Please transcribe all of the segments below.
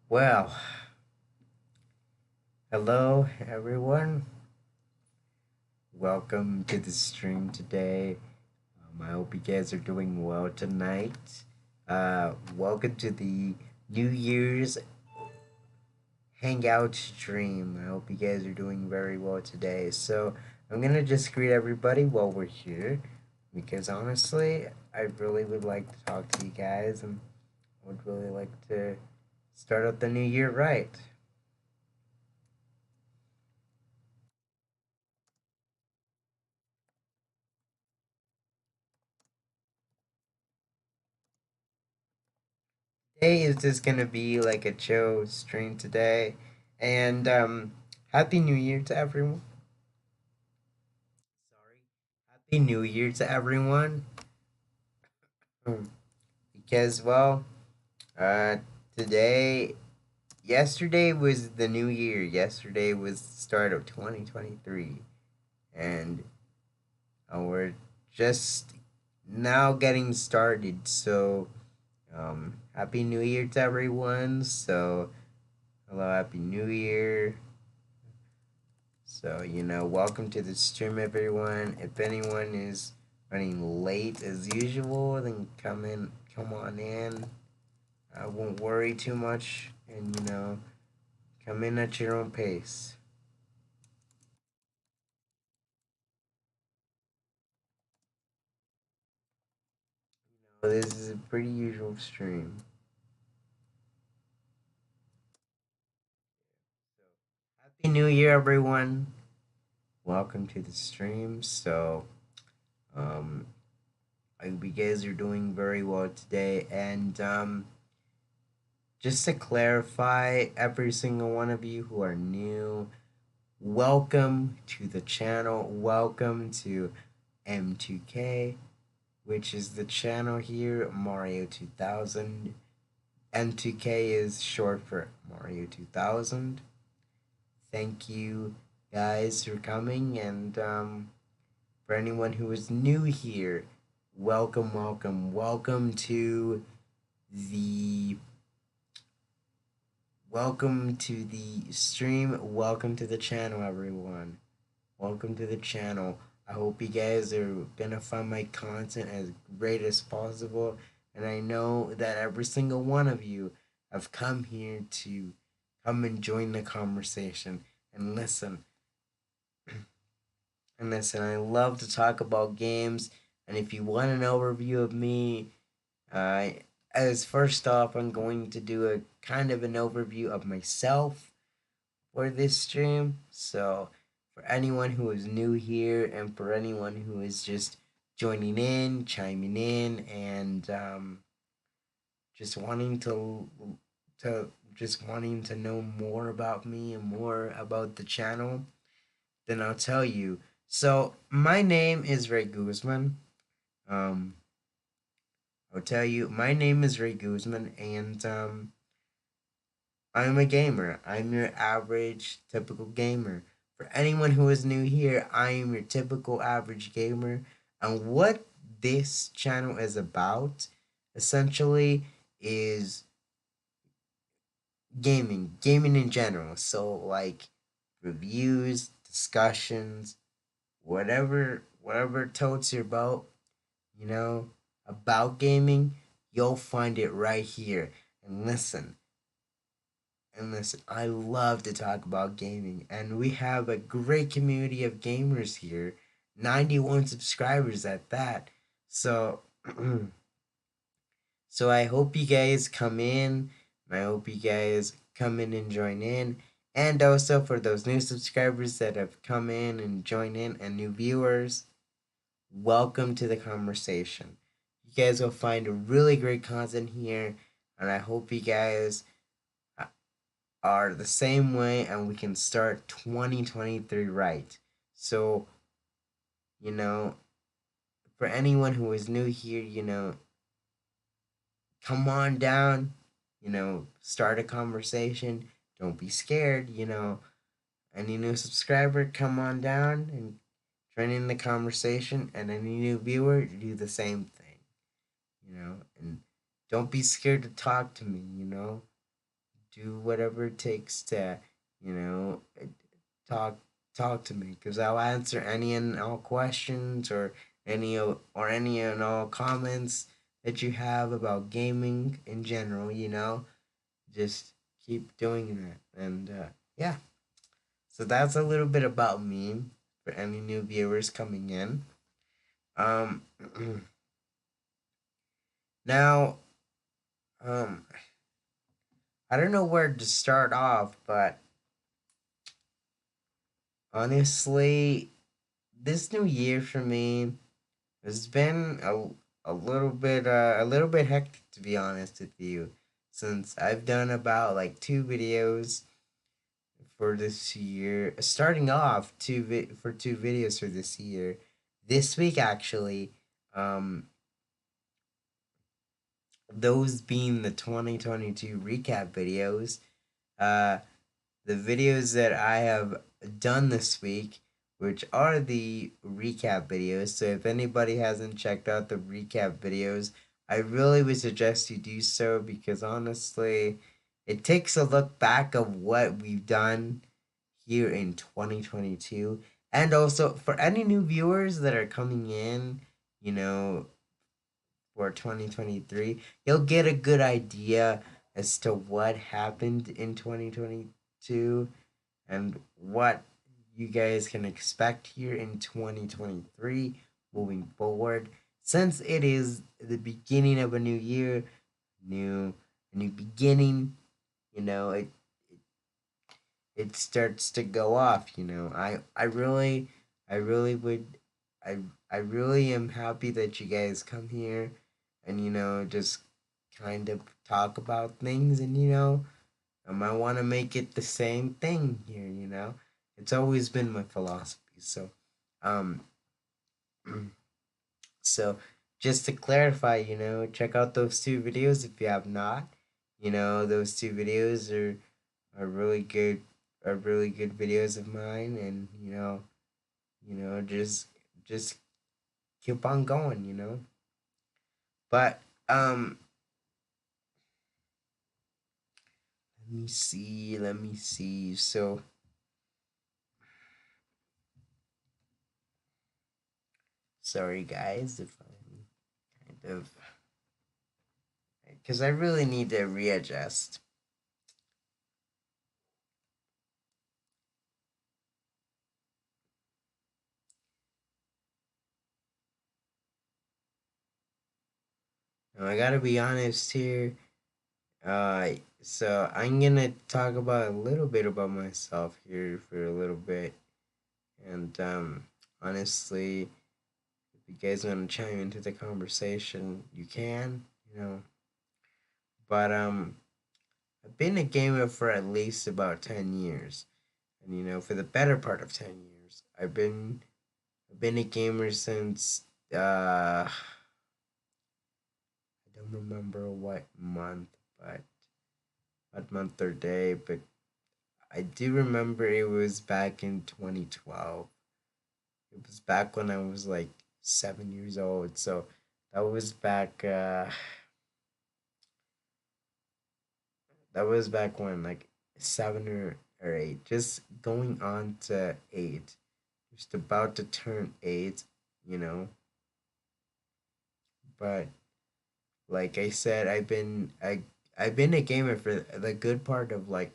Well, hello everyone. Welcome to the stream today. I hope you guys are doing well tonight. Welcome to the New Year's Hangout stream. I hope you guys are doing very well today. So, I'm gonna just greet everybody while we're here because honestly, I really would like to talk to you guys and I would really like to start out the new year right. Today is just gonna be like a chill stream today, and happy New Year to everyone. Sorry, happy New Year to everyone. Hmm. Because uh, today, yesterday was the New Year. Yesterday was the start of 2023, and we're just now getting started. So, happy New Year to everyone. So, hello, happy New Year. So, welcome to the stream, everyone. If anyone is running late as usual, then come on in. I won't worry too much, and come in at your own pace. This is a pretty usual stream. So, happy New Year, everyone. Welcome to the stream. So, um, I hope you guys are doing very well today, and just to clarify, every single one of you who are new, welcome to the channel. Welcome to M2K, which is the channel here, Mario 2000. M2K is short for Mario 2000. Thank you guys for coming, and for anyone who is new here, welcome to the welcome to the stream. Welcome to the channel, everyone. Welcome to the channel. I hope you guys are gonna find my content as great as possible. And I know that every single one of you have come here to come and join the conversation and listen. And listen, I love to talk about games. And if you want an overview of me, uh, as first off, I'm going to do a kind of an overview of myself for this stream. So, for anyone who is new here and for anyone who is just joining in, chiming in, and just wanting to just wanting to know more about me and more about the channel, then I'll tell you. So, my name is Ray Guzman. Um, I'll tell you, my name is Ray Guzman, and I'm a gamer. I'm your average, typical gamer. For anyone who is new here, I am your typical average gamer. And what this channel is about, essentially, is gaming in general. So, like reviews, discussions, whatever totes your boat, you know, about gaming, you'll find it right here. And listen, I love to talk about gaming, and we have a great community of gamers here, 91 subscribers at that. So, so I hope you guys come in. I hope you guys come in and join in. And also for those new subscribers that have come in and joined in, and new viewers, welcome to the conversation. You guys will find really great content here, and I hope you guys are the same way and we can start 2023 right. So, you know, for anyone who is new here, come on down, start a conversation. Don't be scared, any new subscriber, come on down and joining the conversation, and any new viewer, do the same thing, and don't be scared to talk to me, do whatever it takes to, you know, talk talk to me because I'll answer any and all questions or any and all comments that you have about gaming in general. Just keep doing that, and yeah. So that's a little bit about me for any new viewers coming in. Um, now, um, I don't know where to start off, but honestly, this new year for me has been a little bit hectic, to be honest with you, since I've done about like two videos for this year, starting off for two videos for this year. This week actually, um, those being the 2022 recap videos. Uh, the videos that I have done this week, which are the recap videos. So if anybody hasn't checked out the recap videos, I really would suggest you do so because honestly, it takes a look back of what we've done here in 2022. And also for any new viewers that are coming in, you know, for 2023, you'll get a good idea as to what happened in 2022 and what you guys can expect here in 2023 moving forward. Since it is the beginning of a new year, new a new beginning, it it starts to go off. I really would I I really am happy that you guys come here and just kind of talk about things, and I want to make it the same thing here. It's always been my philosophy. So, um, so just to clarify, check out those two videos if you have not. Those two videos are really good, are really good videos of mine, and just keep on going. But let me see. So, sorry guys if I'm kind of because I really need to readjust. Now, I gotta be honest here. So I'm gonna talk about a little bit about myself here for a little bit, and honestly, if you guys want to chime into the conversation, you can, But I've been a gamer for at least about 10 years, and for the better part of 10 years, I've been a gamer since I don't remember but what month or day, but I do remember it was back in 2012. It was back when I was like 7 years old. So that was back. That was back when like 7 or 8, just going on to 8, just about to turn 8. You know, but like I said, I've been a gamer for the good part of like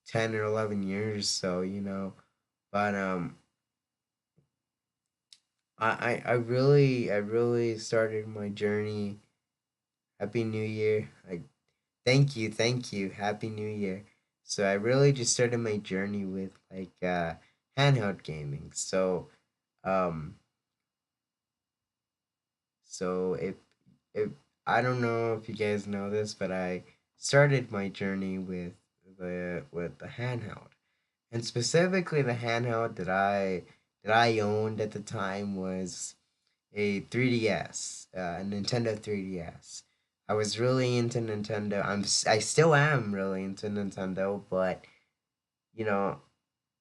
10 or 11 years. So but I really started my journey. Happy New Year! Thank you, Happy New Year! So I really just started my journey with like handheld gaming. Um, so if I don't know if you guys know this, but I started my journey with the handheld, and specifically the handheld that I owned at the time was a 3DS, a Nintendo 3DS. I was really into Nintendo. I still am really into Nintendo, but you know,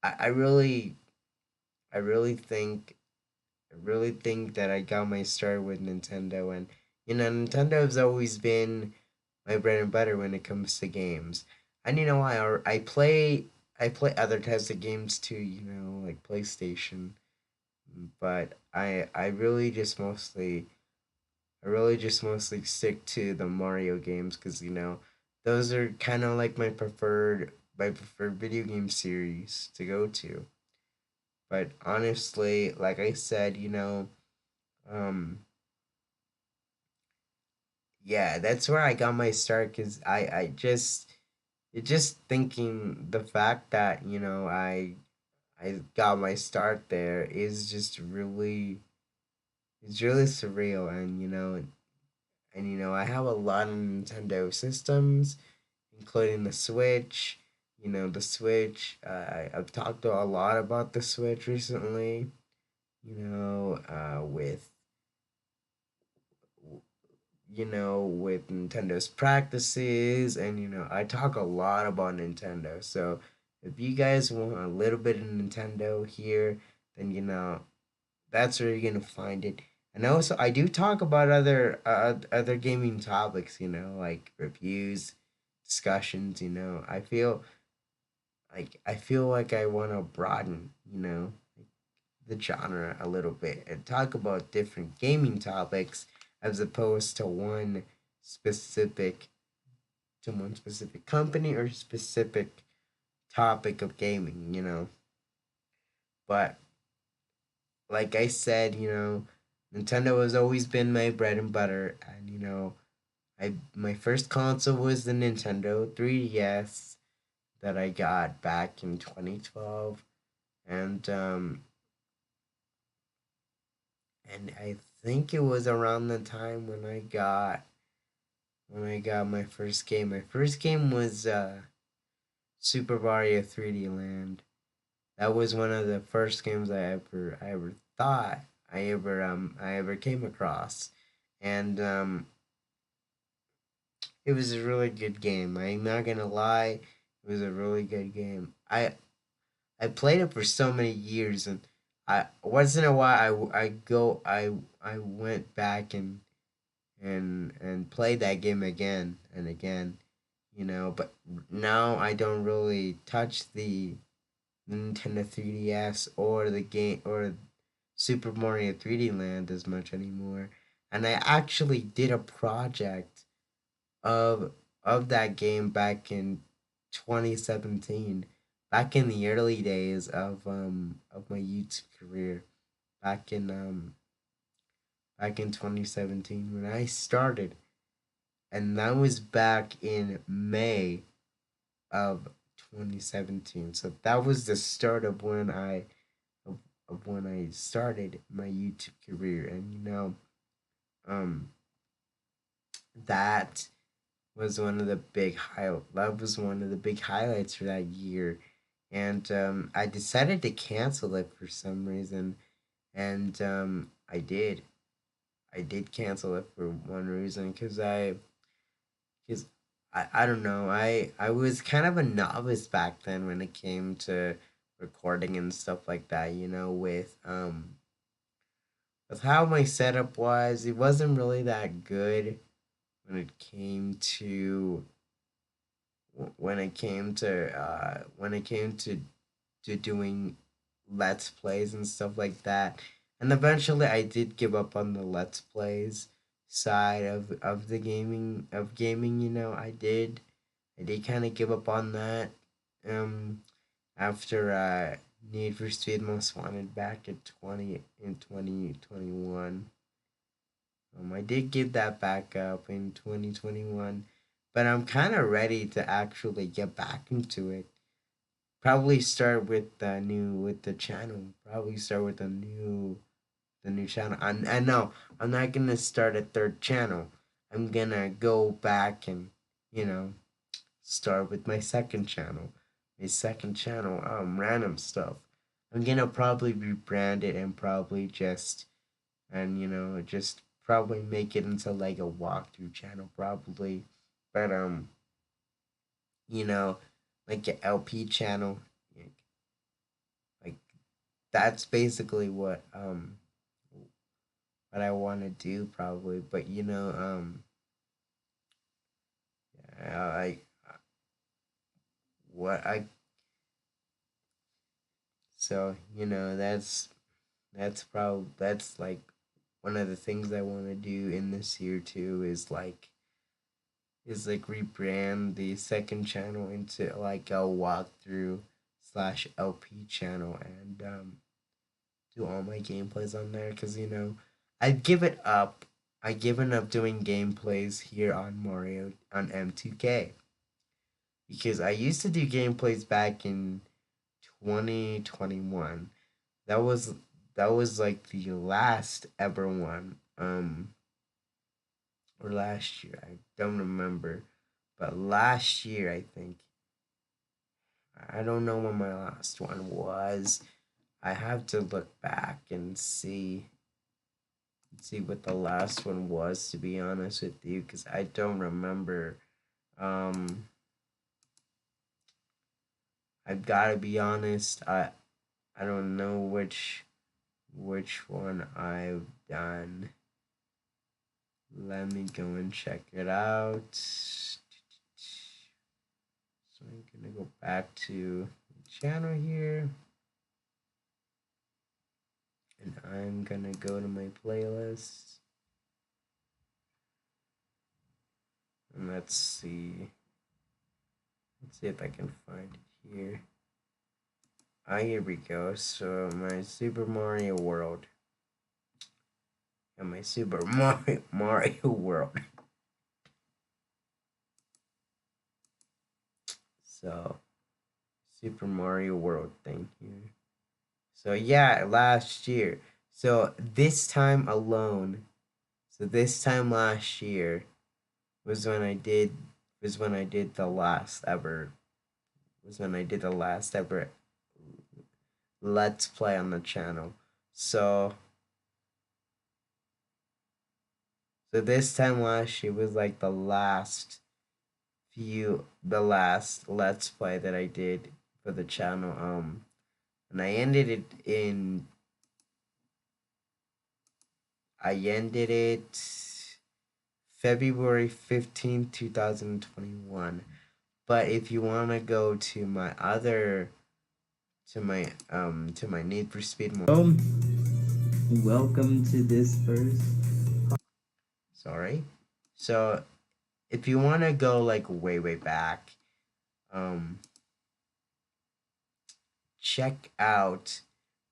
I really I really think that I got my start with Nintendo, and Nintendo has always been my bread and butter when it comes to games. And I play other types of games too, like PlayStation, but I really just mostly stick to the Mario games because those are kind of like my preferred video game series to go to. But honestly, like I said, um, yeah, that's where I got my start because I just it just thinking the fact that I got my start there is just really it's really surreal, and I have a lot of Nintendo systems, including the Switch. The Switch. I've talked a lot about the Switch recently. With with Nintendo's practices, and I talk a lot about Nintendo. So if you guys want a little bit of Nintendo here, then that's where you're gonna find it. And also, I do talk about other gaming topics, like reviews, discussions. I feel like I want to broaden, the genre a little bit and talk about different gaming topics as opposed specific to one specific company or specific topic of gaming. But like I said, Nintendo has always been my bread and butter, and I my first console was the Nintendo 3DS that I got back in 2012, and I think it was around the time when I got my first game. My first game was Super Mario 3D Land. That was one of the first games I ever thought I ever came across, and it was a really good game. I'm not gonna lie, it was a really good game. I played it for so many years, and I once in a while I went back and played that game again and again, But now I don't really touch the Nintendo 3DS or the game or Super Mario 3D Land as much anymore. And I actually did a project of that game back in 2017, back in the early days of my YouTube career, back in um back in 2017 when I started, and that was back in May of 2017. So that was the start of of, when I started my YouTube career, and um that was one of the that was one of the big highlights for that year. And I decided to cancel it for some reason, and I did cancel it for one reason because I don't know, I was kind of a novice back then when it came to recording and stuff like that. With how my setup was, it wasn't really that good when it came to when it came to doing let's plays and stuff like that. And eventually I did give up on the let's plays side of the gaming. I did kind of give up on that um after Need for Speed Most Wanted back at 2021. I did give that back up in 2021, but I'm kind of ready to actually get back into it. Probably start with the channel. Probably start with the new channel. I know I'm not gonna start a third channel. I'm gonna go back and you know start with my second channel. My second channel, random stuff. I'm gonna probably rebrand it and probably just probably make it into like a walkthrough channel probably, but you know like an LP channel, like that's basically what I want to do probably. But I what I so that's like one of the things I want to do in this year too is like rebrand the second channel into like a walkthrough slash LP channel and do all my gameplays on there because I've given up. I've given up doing gameplays here on Mario on M2K because I used to do gameplays back in 2021. That was that was like the last ever one. Or last year. I don't remember. But last year I think. I don't know when my last one was. I have to look back and see what the last one was to be honest with you cuz I don't remember. Um I've got to be honest. I don't know which one I've done. Let me go and check it out. So I'm gonna go back to the channel here. And I'm gonna go to my playlist. And let's see. Let's see if I can find it here. Ah, here we go. So my Super Mario World. And my Super Mario World. So Super Mario World thing here. So yeah, last year. So this time alone. So this time last year was when I did the last ever let's play on the channel. So this time last year was like the last let's play that I did for the channel. And I ended it February 15th, 2021. But if you wanna go to my Need for Speed welcome to this first. Sorry. So if you wanna go like way back, um check out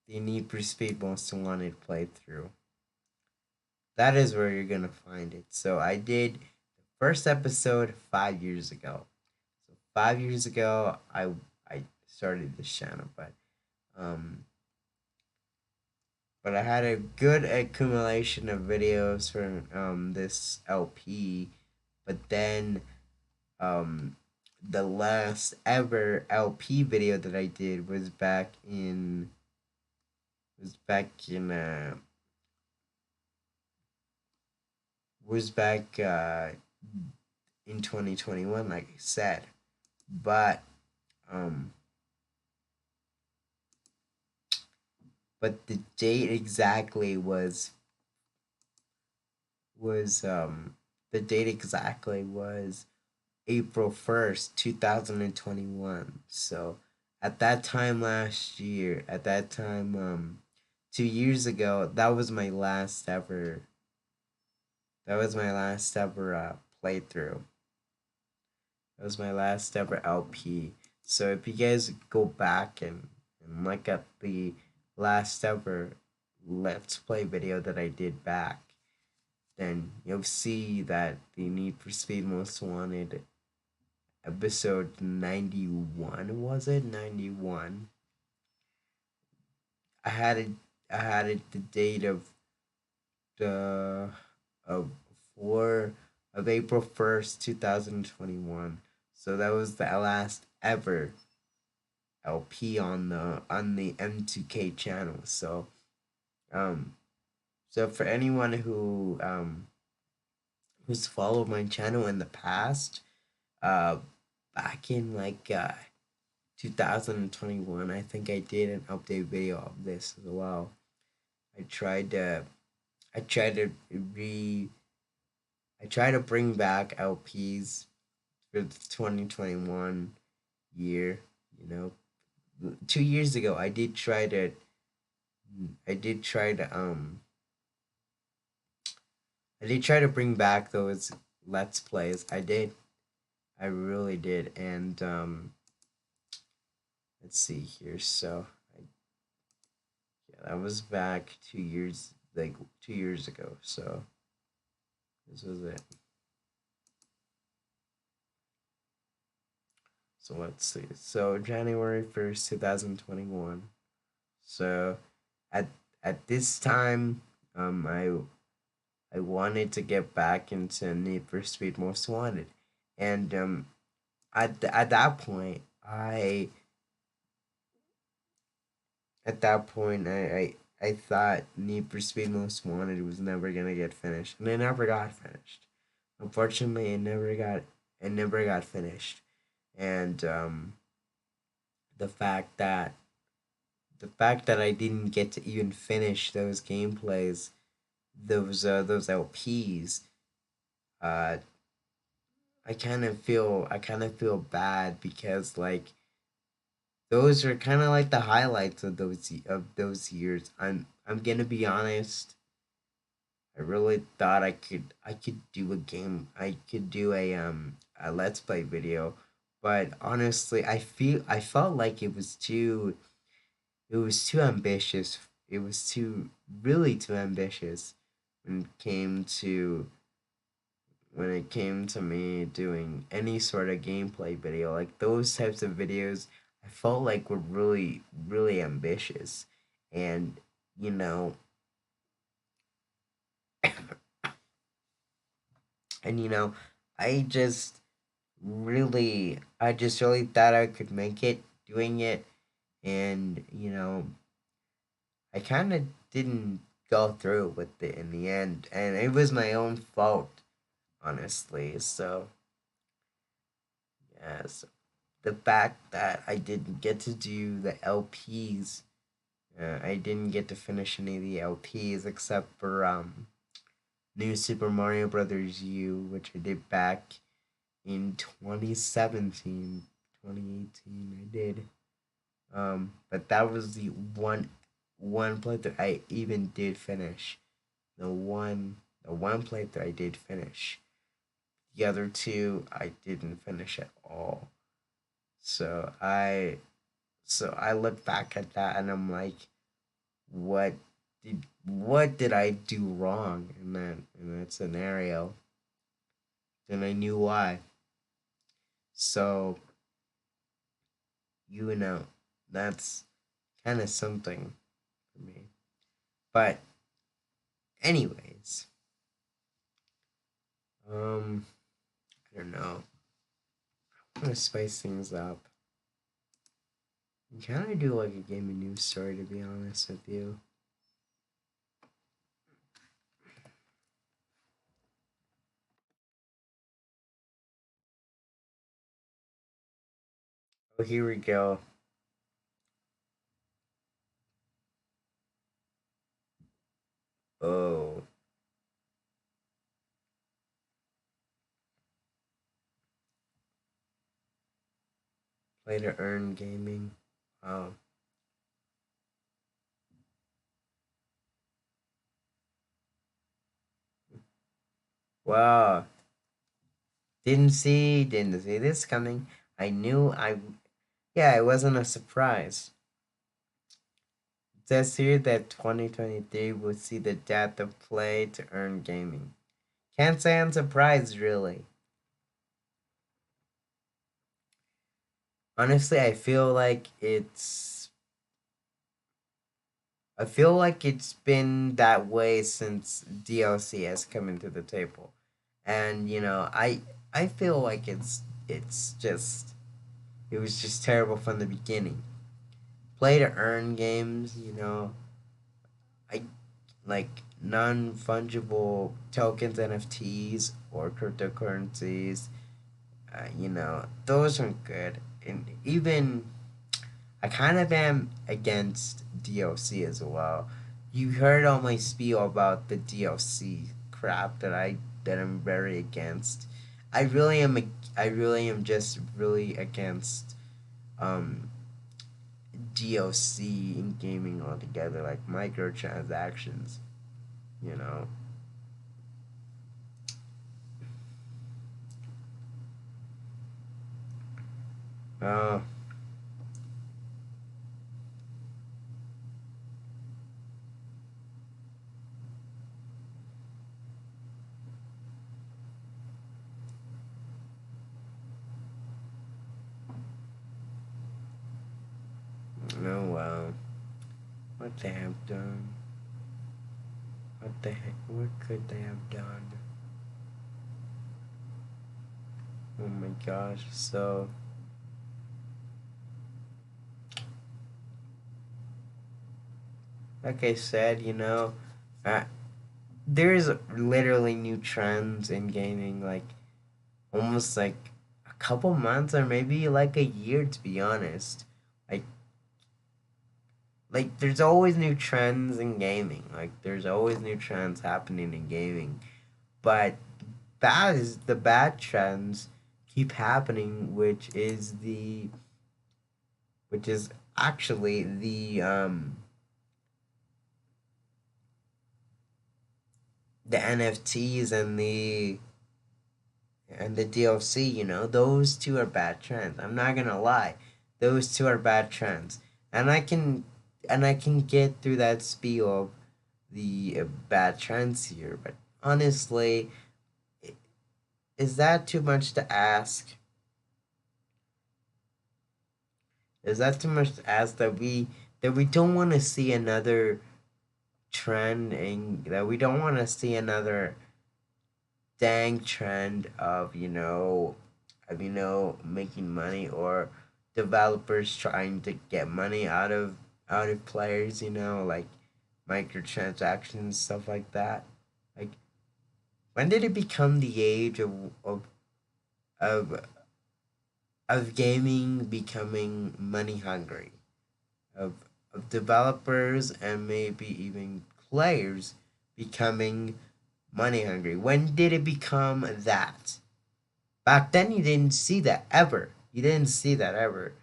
the Need for Speed Most Wanted playthrough. That is where you're gonna find it. So I did the first episode 5 years ago. So 5 years ago, I started this channel, um, but I had a good accumulation of videos for this LP. But then um, the last ever LP video that I did was back in 2021, like I said. But um but the date exactly was April 1st, 2021. So at that time 2 years ago, that was my last ever playthrough. That was my last ever LP. So if you guys go back and look at the last ever Let's Play video that I did back, then you'll see that the Need for Speed Most Wanted episode 91, was it? 91. I had it the date the of 4 of April 1st, 2021. So that was the last ever LP on the M2K channel. Um so for anyone who's followed my channel in the past, uh back in like 2021. I think I did an update video of this as well. I tried to I tried to re I tried to bring back LPs for the 2021 year. You know, 2 years ago I did try to I did try to bring back those let's plays. I really did. And let's see here. So yeah, that was back 2 years, like 2 years ago. So this was it. So let's see. So January 1st, 2021. So at at this time, I wanted to get back into Need for Speed Most Wanted, and at that point, I thought Need for Speed Most Wanted was never gonna get finished, and it never got finished. Unfortunately, it never got finished, and the fact that the fact that I didn't get to even finish those gameplays, those LPs, uh, I kind of feel bad because like those are kind of like the highlights of those years. I'm gonna be honest. I really thought I could do a game. I could do a let's play video, but honestly, I felt like it was too ambitious. It was too really too ambitious when it came to me doing any sort of gameplay video. Like those types of videos, I felt like were really ambitious, and you know, and I just I just really thought I could make it doing it, and I kind of didn't go through with it in the end, and it was my own fault, honestly. So yes, the fact that I didn't get to do the LPs, I didn't get to finish any of the LPs except for New Super Mario Brothers U, which I did back in 2017, 2018. I did. But that was the one playthrough I even did finish. The one playthrough I did finish. The other two I didn't finish at all. So I look back at that and I'm like, what what did I do wrong in that scenario? And I knew why. So you know, that's kind of something for me. But anyways, um, I don't know. I'm gonna spice things up. Can I do like a gaming news story? To be honest with you. Oh, here we go. Oh, play to earn gaming. Wow. Wow. Didn't see this coming. I knew I Yeah, it wasn't a surprise. It says here that 2023 will see the death of play to earn gaming. Can't say I'm surprised really. Honestly, I feel like it's been that way since DLC has come into the table. And I feel like it's just it was just terrible from the beginning. Play to earn games, I like non fungible tokens, NFTs, or cryptocurrencies. Those aren't good. And even I kind of am against DLC as well. You heard all my spiel about the DLC crap that I'm very against. I really am. I really am just really against um DLC in gaming altogether, like microtransactions. You know. Uh, oh well. What they have done? What the heck? What could they have done? Oh my gosh! So like I said, uh, there's literally new trends in gaming, like almost like a couple months or maybe like a year, to be honest. Like, there's always new trends in gaming. Like, there's always new trends happening in gaming. But the bad trends keep happening, which is actually the NFTs and the DLC, those two are bad trends. I'm not gonna lie, those two are bad trends, and I can get through that spiel of the bad trends here. But honestly, is that too much to ask? Is that too much to ask that we don't want to see another trend and that we don't want to see another dang trend of making money or developers trying to get money out of players, like microtransactions, stuff like that. Like, when did it become the age of of gaming becoming money hungry, of developers and maybe even players becoming money hungry? When did it become that? Back then, you didn't see that ever. You didn't see that ever.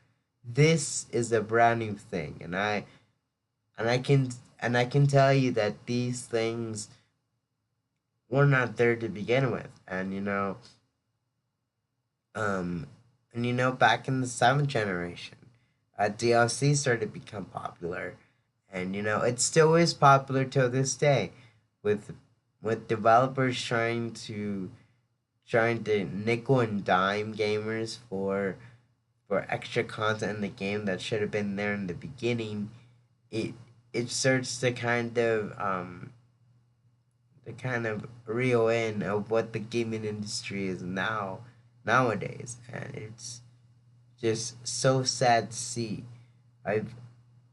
This is a brand new thing, and I can tell you that these things were not there to begin with. Um, back in the seventh generation, DLC started to become popular, and it still is popular till this day, with developers trying to nickel and dime gamers for extra content in the game that should have been there in the beginning. It starts to kind of reel in of what the gaming industry is nowadays, and it's just so sad to see. I've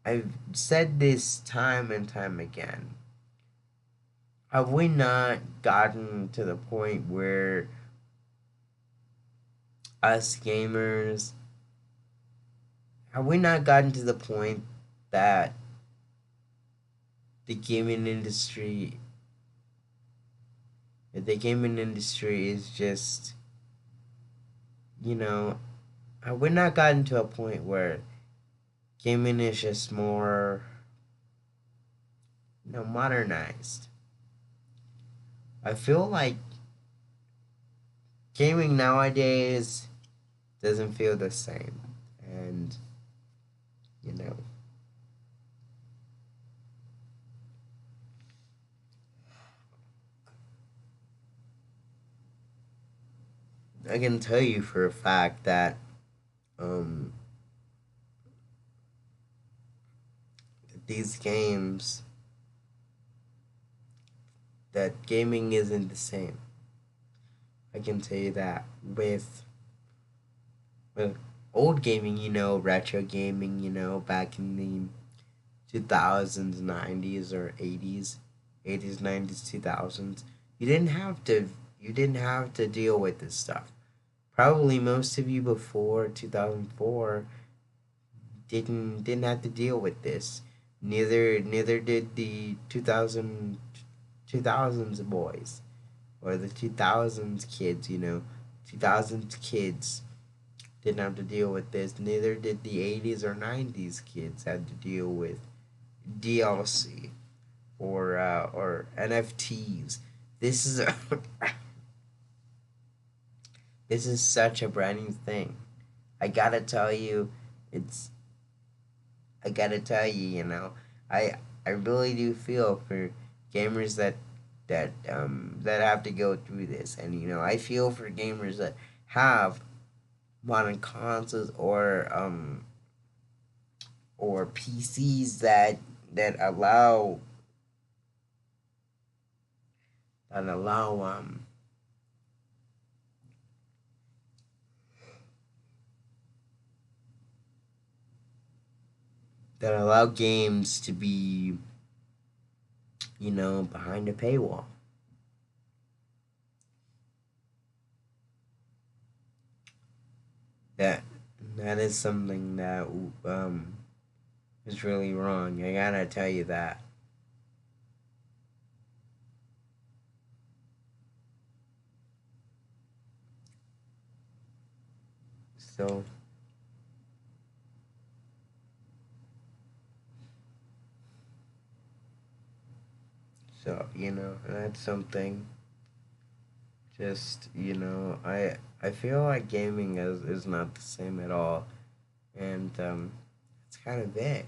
I've said this time and time again. Have we not gotten to the point where us gamers have we not gotten to the point that the gaming industry the gaming industry is just, you know have we not gotten to a point where gaming is just more, modernized? I feel like gaming nowadays doesn't feel the same, and you know I can tell you for a fact that um these games that gaming isn't the same. I can tell you that with old gaming, retro gaming, back in the 2000s, 90s, or 80s, 90s, 2000s, you didn't have to deal with this stuff. Probably most of you before 2004 didn't have to deal with this. Neither did the 2000s boys or the 2000s kids. 2000s kids didn't have to deal with this. Neither did the 80s or 90s kids had to deal with DLC or NFTs. This is a this is such a brand new thing. I gotta tell you, it's I gotta tell you, I I really do feel for gamers that have to go through this, and I feel for gamers that have modern consoles or PCs that allow that allow that allow games to be behind a paywall. That that is something that is really wrong. I gotta tell you that. So that's something. Just I feel like gaming is not the same at all, and it's kind of it.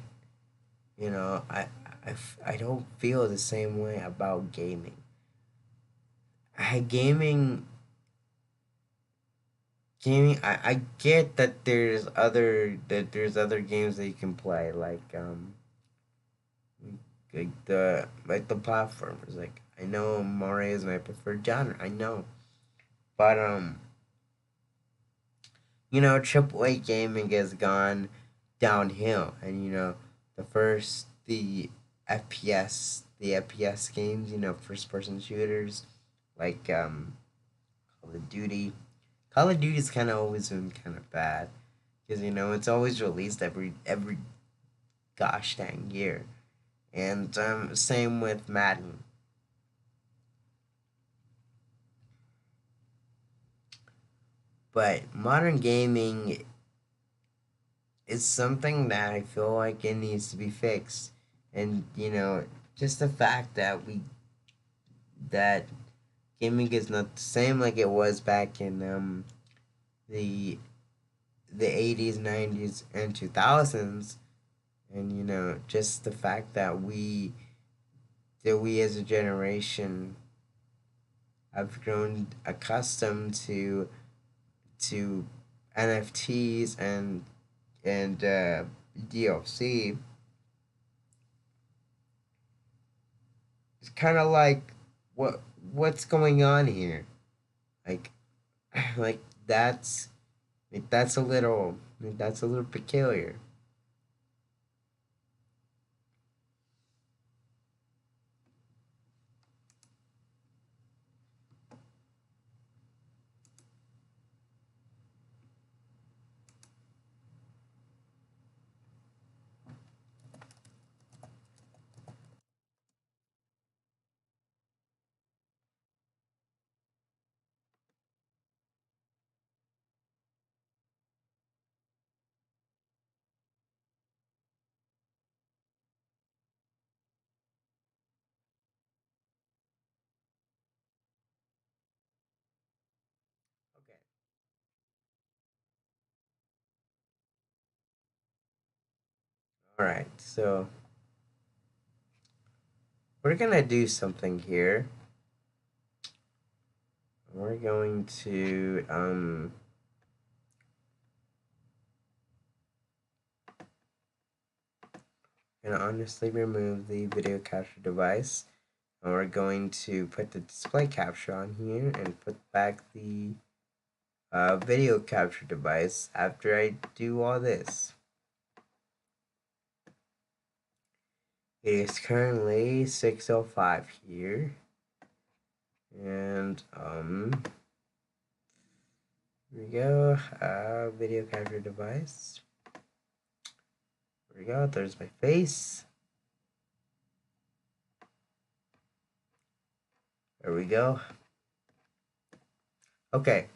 You know, I don't feel the same way about gaming. I I get that there's other games that you can play like the platformers. Like I know Mario is my preferred genre. I know, but AAA gaming has gone downhill, and the FPS games, first person shooters like Call of Duty. Call of Duty's kind of always been kind of bad because it's always released every gosh dang year, and same with Madden. But modern gaming is something that I feel like it needs to be fixed, and just the fact that gaming is not the same like it was back in the the 80s, 90s, and 2000s, and just the fact that we as a generation have grown accustomed to NFTs and DLC. It's kind of like what's going on here, like like that's that's a little peculiar. Okay. All right, so we're gonna do something here. We're going to gonna honestly remove the video capture device, and we're going to put the display capture on here and put back the video capture device after I do all this. It is currently 6:05 here, and here we go. Video capture device. There we go. There's my face. There we go. Okay.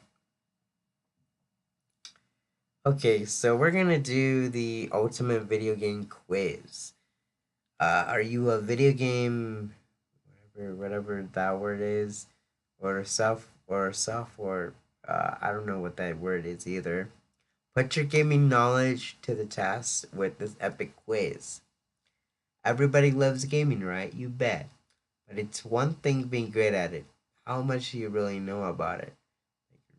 Okay, so we're gonna do the ultimate video game quiz. Are you a video game, whatever that word is, or I don't know what that word is either. Put your gaming knowledge to the test with this epic quiz. Everybody loves gaming, right? You bet. But it's one thing being great at it. How much do you really know about it?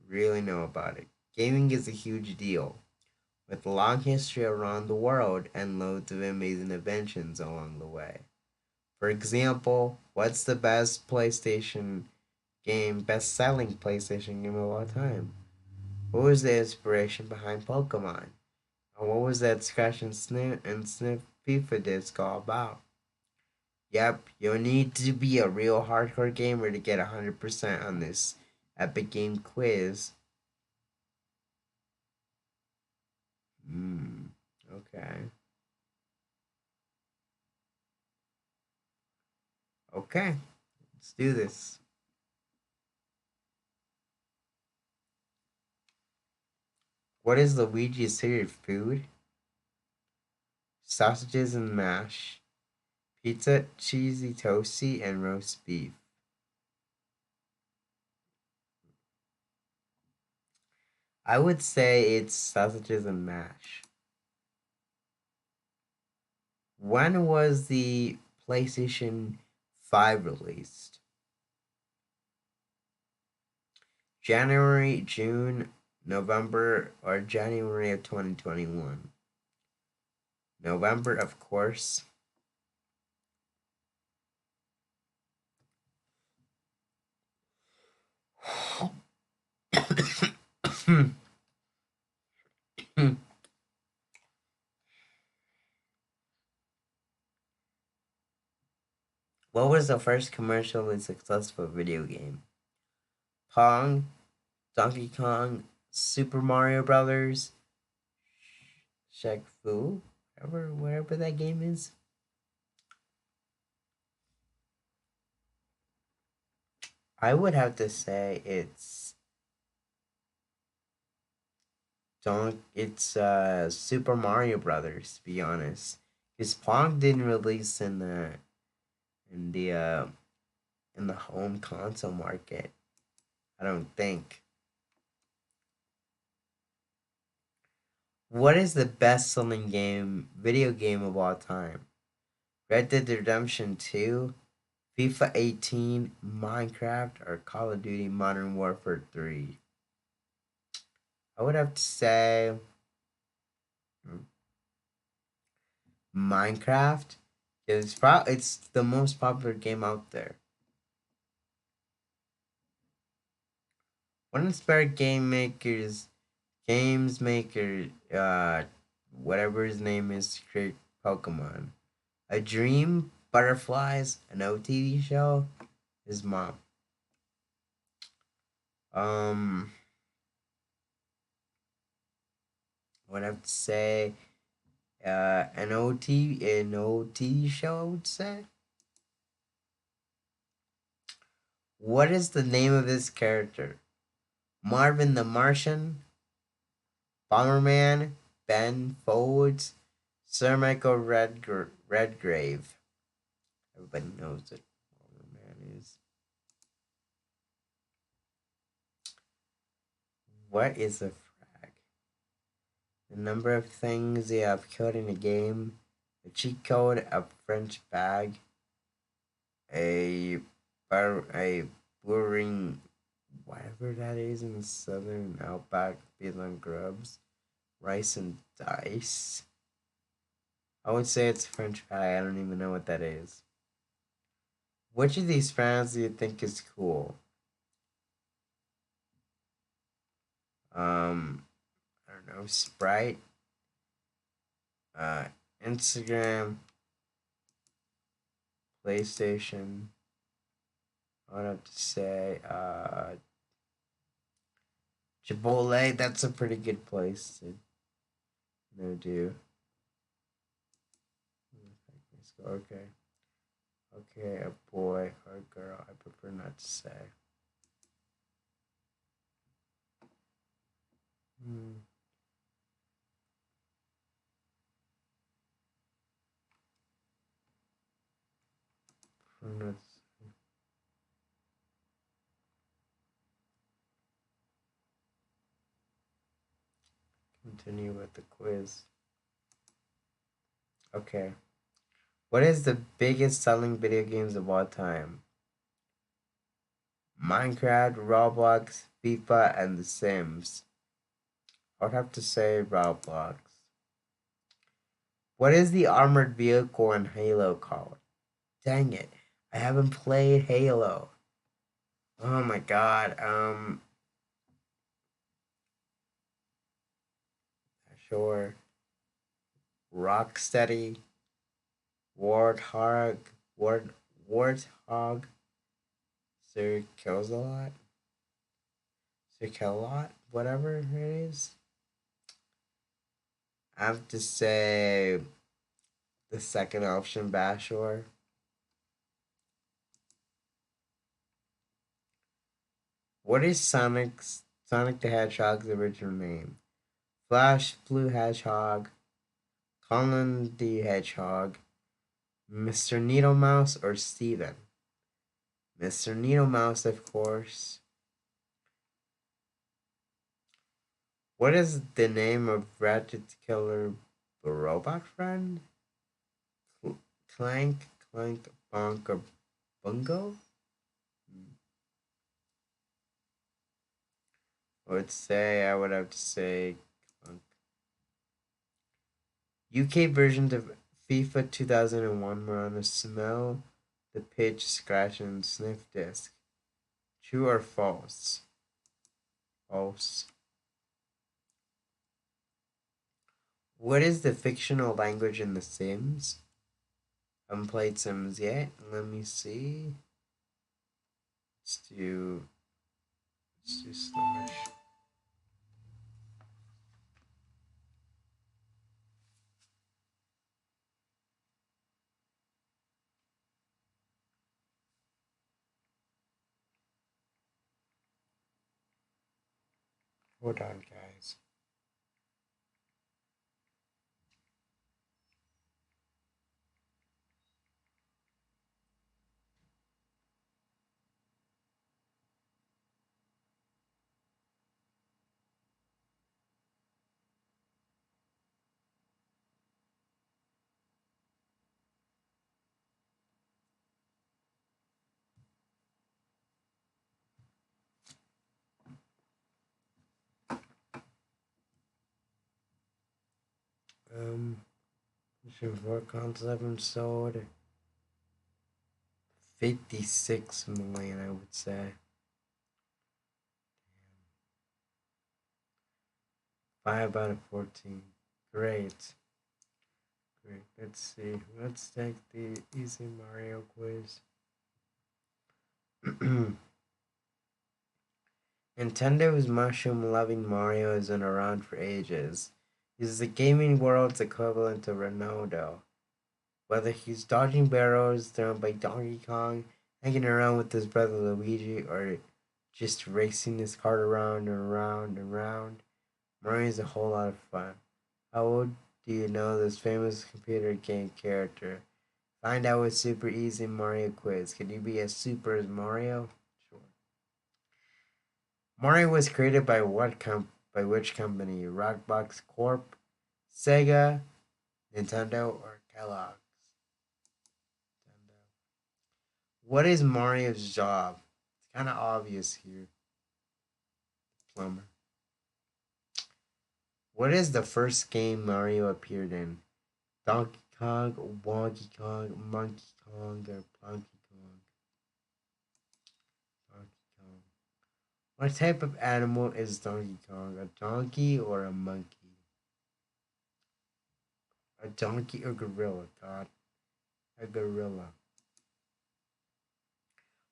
Really know about it. Gaming is a huge deal, with a long history around the world and loads of amazing inventions along the way. For example, what's the best selling PlayStation game of all time? What was the inspiration behind Pokemon? And what was that scratch and sniff FIFA disc all about? Yep, you'll need to be a real hardcore gamer to get 100% on this epic game quiz. Hmm, okay. Okay, let's do this. What is Luigi's favorite food? Sausages and mash, pizza, cheesy toasty, and roast beef. I would say it's sausages and mash. When was the PlayStation 5 released? January, June, November, or January of 2021? November, of course. What was the first commercially successful video game? Pong, Donkey Kong, Super Mario Brothers, Shaq Fu, whatever that game is. I would have to say it's Super Mario Brothers, to be honest. Because Pong didn't release in the uh in the home console market. I don't think. What is the best selling video game of all time? Red Dead Redemption 2, FIFA 18, Minecraft, or Call of Duty Modern Warfare 3? I would have to say Minecraft. It's the most popular game out there. What inspired games maker, whatever his name is, to create Pokemon? A dream, butterflies, an OTV show. His mom. Um, I would have to say an OT show. I would say. What is the name of this character? Marvin the Martian, Bomberman, Ben Folds, Sir Michael Redgrave. Everybody knows that Bomberman is. What is a frag? The number of things you have killed in a game, a cheat code, a French bag, a a boring whatever that is in the southern outback, Beeline grubs, rice and dice. I would say it's French pie. I don't even know what that is. Which of these brands do you think is cool? Um, I don't know, Sprite, uh, Instagram, PlayStation. I would have to say, Chipotle. That's a pretty good place to do. Let's go. Okay. Okay, a boy or a girl. I prefer not to say. Hmm. Prefer not to say. Continue with the quiz. Okay. What is the biggest selling video games of all time? Minecraft, Roblox, FIFA, and The Sims. I would have to say Roblox. What is the armored vehicle in Halo called? Dang it. I haven't played Halo. Oh my god. Sure. Rocksteady, Warthog, Warthog, Sir Kills a Lot, Sir Kill a Lot, whatever it is. I have to say the second option, Bashor. What is Sonic the Hedgehog's original name? Flash Blue Hedgehog, Colin the Hedgehog, Mr. Needle Mouse, or Steven? Mr. Needle Mouse, of course. What is the name of Ratchet's killer robot friend? Clank, Clank, Bonk, or Bungo? I would have to say Clunk. UK versions of FIFA 2001 were on a smell, the pitch, scratch, and sniff disc. True or false? False. What is the fictional language in The Sims? I haven't played Sims yet. Let me see. Let's do. Let's do Slimish. Hold on, guys. Um, for console I've sold 56 million, I would say. 5 out of 14. Great. Great. Let's see. Let's take the easy Mario quiz. Nintendo's mushroom loving Mario has been around for ages. He's the gaming world's equivalent to Ronaldo. Whether he's dodging barrels thrown by Donkey Kong, hanging around with his brother Luigi, or just racing his cart around and around and around, Mario's a whole lot of fun. How old do you know this famous computer game character? Find out with Super Easy Mario Quiz. Can you be as super as Mario? Sure. Mario was created by by which company? Rockbox Corp, Sega, Nintendo, or Kellogg's? Nintendo. What is Mario's job? It's kind of obvious here. Plumber. What is the first game Mario appeared in? Donkey Kong, Wonky Kong, Monkey Kong, or Plunky Kong? Donkey Kong. What type of animal is Donkey Kong? A donkey or a monkey? A donkey or gorilla? God, a gorilla.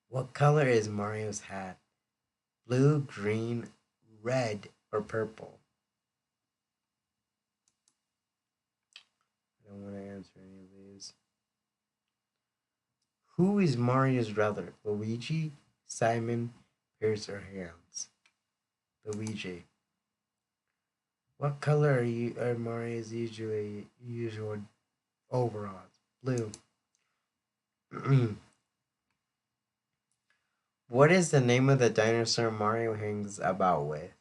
What color is Mario's hat? Blue, green, red, or purple? I don't want to answer any of these. Who is Mario's brother? Luigi, Simon, Pierce, or Hans? Luigi. What color are Mario's usual overalls? Blue. What is the name of the dinosaur Mario hangs about with?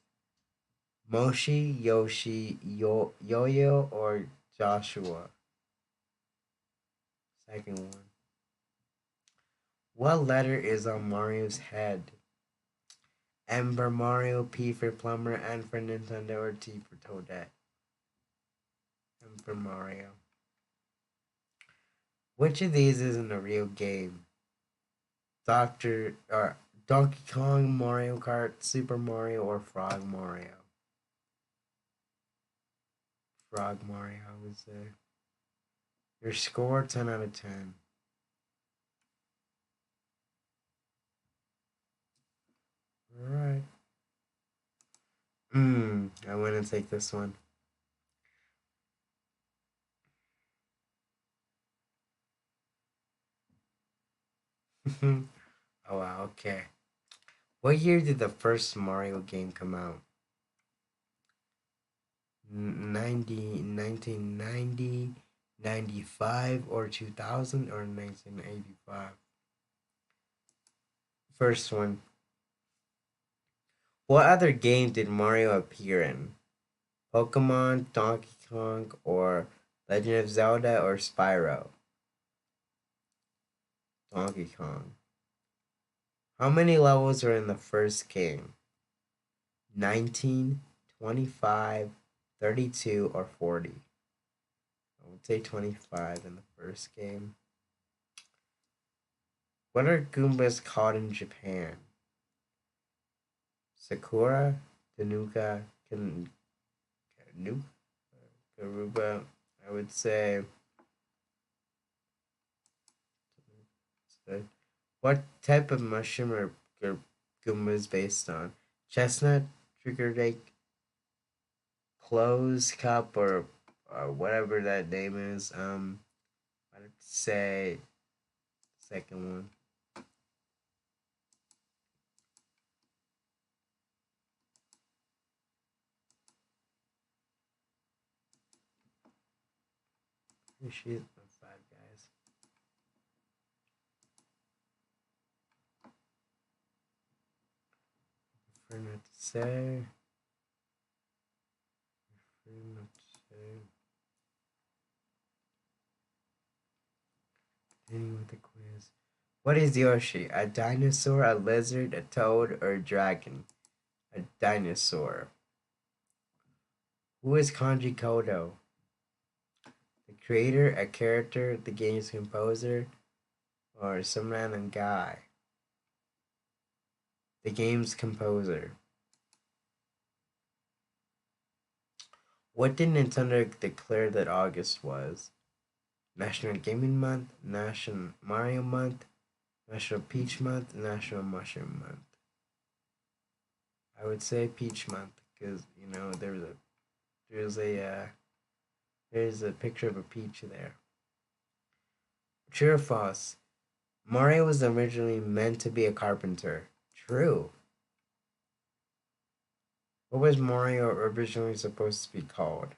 Moshi, Yoshi, Yo-Yo, or Joshua? Second one. What letter is on Mario's head? M for Mario, P for plumber, N for Nintendo, or T for Toadette? M for Mario. Which of these isn't a real game? Doctor or Donkey Kong, Mario Kart, Super Mario, or Frog Mario? Frog Mario, I would say. Your score 10 out of 10. Alright. I want to take this one. Oh wow, okay. What year did the first Mario game come out? 1990, 95, or 2000, or 1985? First one. What other game did Mario appear in? Pokemon, Donkey Kong, or Legend of Zelda, or Spyro? Donkey Kong. How many levels are in the first game? 19, 25, 32, or 40? I would say 25 in the first game. What are Goombas called in Japan? Sakura, Tanuka, Karuba. I would say. What type of mushroom are Goombas based on? Chestnut, triggerdake, clothes cup, or whatever that name is. I'd say second one. She's five guys. Prefer not to say. Prefer not to say. Ending with a quiz. What is Yoshi? A dinosaur, a lizard, a toad, or a dragon? A dinosaur. Who is Kanji Kodo? The creator, a character, the game's composer, or some random guy? The game's composer. What did Nintendo declare that August was? National Gaming Month, National Mario Month, National Peach Month, National Mushroom Month. I would say Peach Month because there's a picture of a peach there. True or false? Mario was originally meant to be a carpenter. True. What was Mario originally supposed to be called?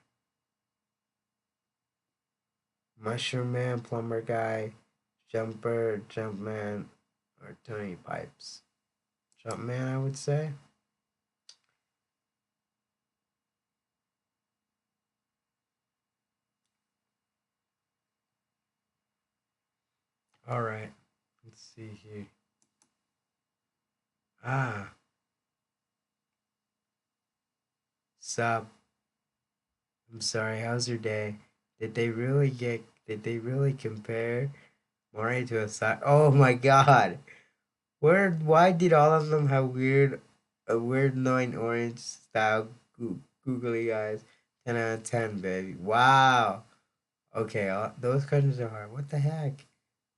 Mushroom Man, Plumber Guy, Jumper, Jumpman, or Tony Pipes? Jumpman, I would say. Alright, let's see here. Ah, sup. I'm sorry, how's your day? Did they really compare Mario to a side? Oh my god! Why did all of them have a weird annoying orange style googly eyes? 10 out of 10, baby. Wow! Okay, those questions are hard. What the heck?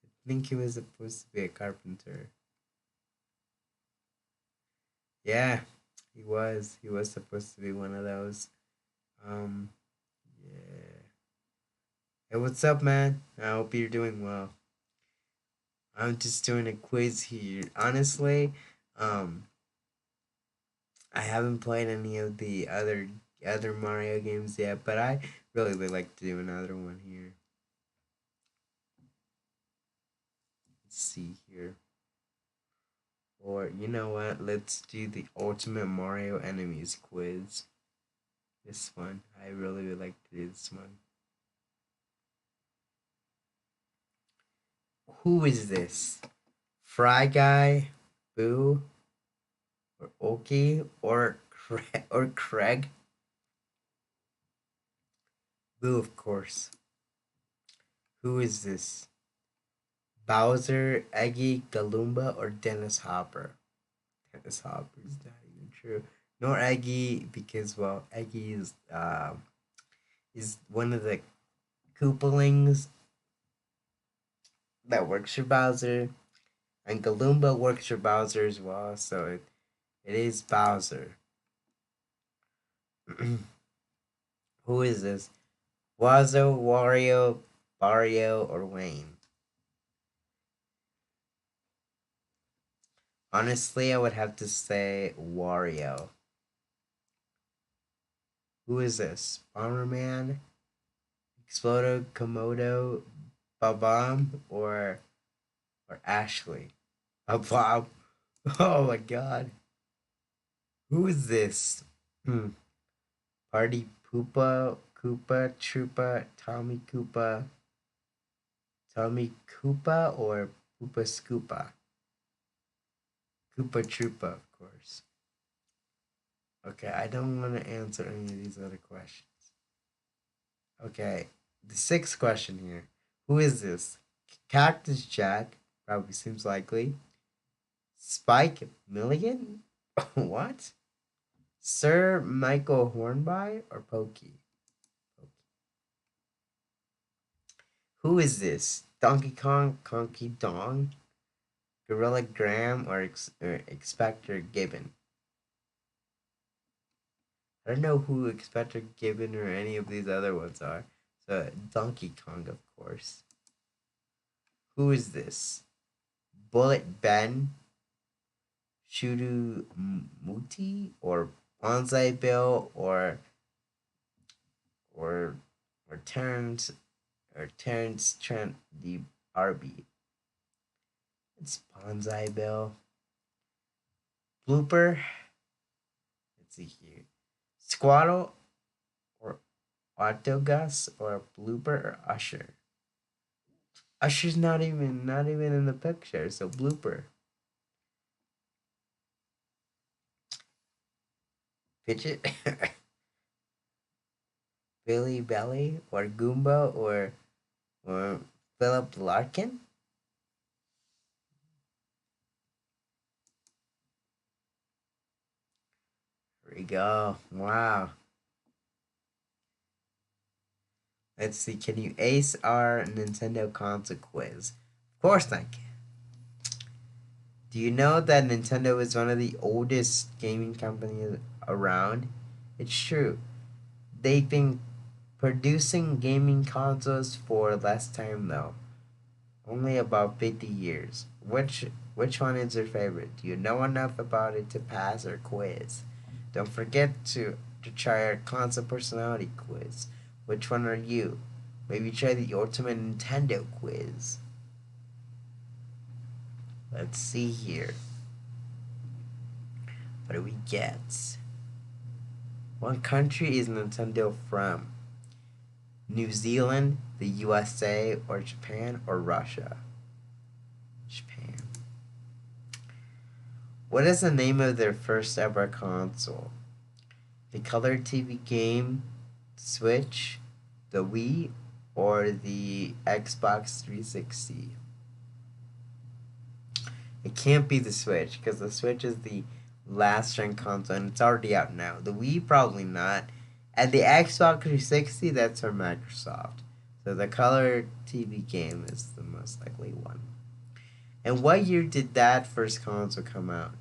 I think he was supposed to be a carpenter. Yeah, he was. He was supposed to be one of those. Um, yeah. Hey, what's up, man? I hope you're doing well. I'm just doing a quiz here. Honestly, um, I haven't played any of the other Mario games yet, but I really would like to do another one here. Let's see here. Or you know what? Let's do the Ultimate Mario Enemies quiz. This one, I really would like to do this one. Who is this? Fry Guy, Boo, or Oki, or Craig? Boo, of course. Who is this? Bowser, Eggy, Galumba, or Dennis Hopper? Dennis Hopper is not even true. Nor Eggy, because well, Eggy is one of the Koopalings that works for Bowser, and Galumba works for Bowser as well. So it is Bowser. Who is this? Wazo, Wario, Mario, or Wayne? Honestly, I would have to say Wario. Who is this? Bomberman, Explodo, Komodo, Babam, or Ashley? Bob. Oh my god. Who is this? Hmm. Party Poopa, Koopa, Troopa, Tommy Koopa, or Poopa Scoopa? Koopa Troopa, of course. Okay, I don't want to answer any of these other questions. Okay, the sixth question here. Who is this? Cactus Jack, probably seems likely. Spike Milligan? What? Sir Michael Hornby or Pokey? Who is this? Donkey Kong, Conky Dong, Gorilla Graham, or Inspector Gibbon? I don't know who Inspector Gibbon or any of these other ones are. So Donkey Kong, of course. Who is this? Bullet Ben, Shudu Muti, or Bonsai Bill, or or Terrence Trent the RB. It's Bonsai Bill. Blooper. Let's see here. Squaddle or Autogus or Blooper or Usher. Usher's not even in the picture, so Blooper. Fidget. Billy Belly or Goomba or Philip Larkin. Here we go. Wow. Let's see. Can you ace our Nintendo console quiz? Of course I can. Do you know that Nintendo is one of the oldest gaming companies around? It's true. They've been producing gaming consoles for less time though. Only about 50 years. Which one is your favorite? Do you know enough about it to pass our quiz? Don't forget to try our console personality quiz. Which one are you? Maybe try the Ultimate Nintendo quiz. Let's see here. What do we get? What country is Nintendo from? New Zealand, the USA, or Japan, or Russia? Japan. What is the name of their first ever console? The color TV game, Switch, the Wii, or the Xbox 360? It can't be the Switch because the Switch is the last gen console and it's already out now. The Wii, probably not. And the Xbox 360, that's from Microsoft. So the color TV game is the most likely one. And what year did that first console come out?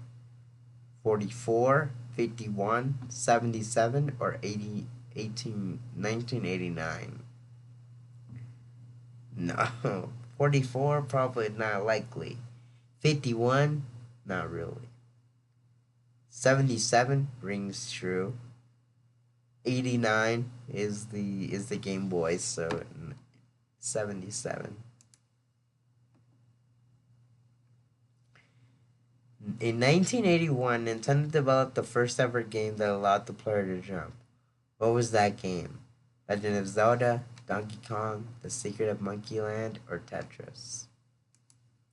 44, 51, 77, or 1989? No, 44, probably not likely. 51, not really. 77 rings true. 89 is the Game Boy, so 77. In 1981, Nintendo developed the first ever game that allowed the player to jump. What was that game? Legend of Zelda, Donkey Kong, The Secret of Monkey Land, or Tetris?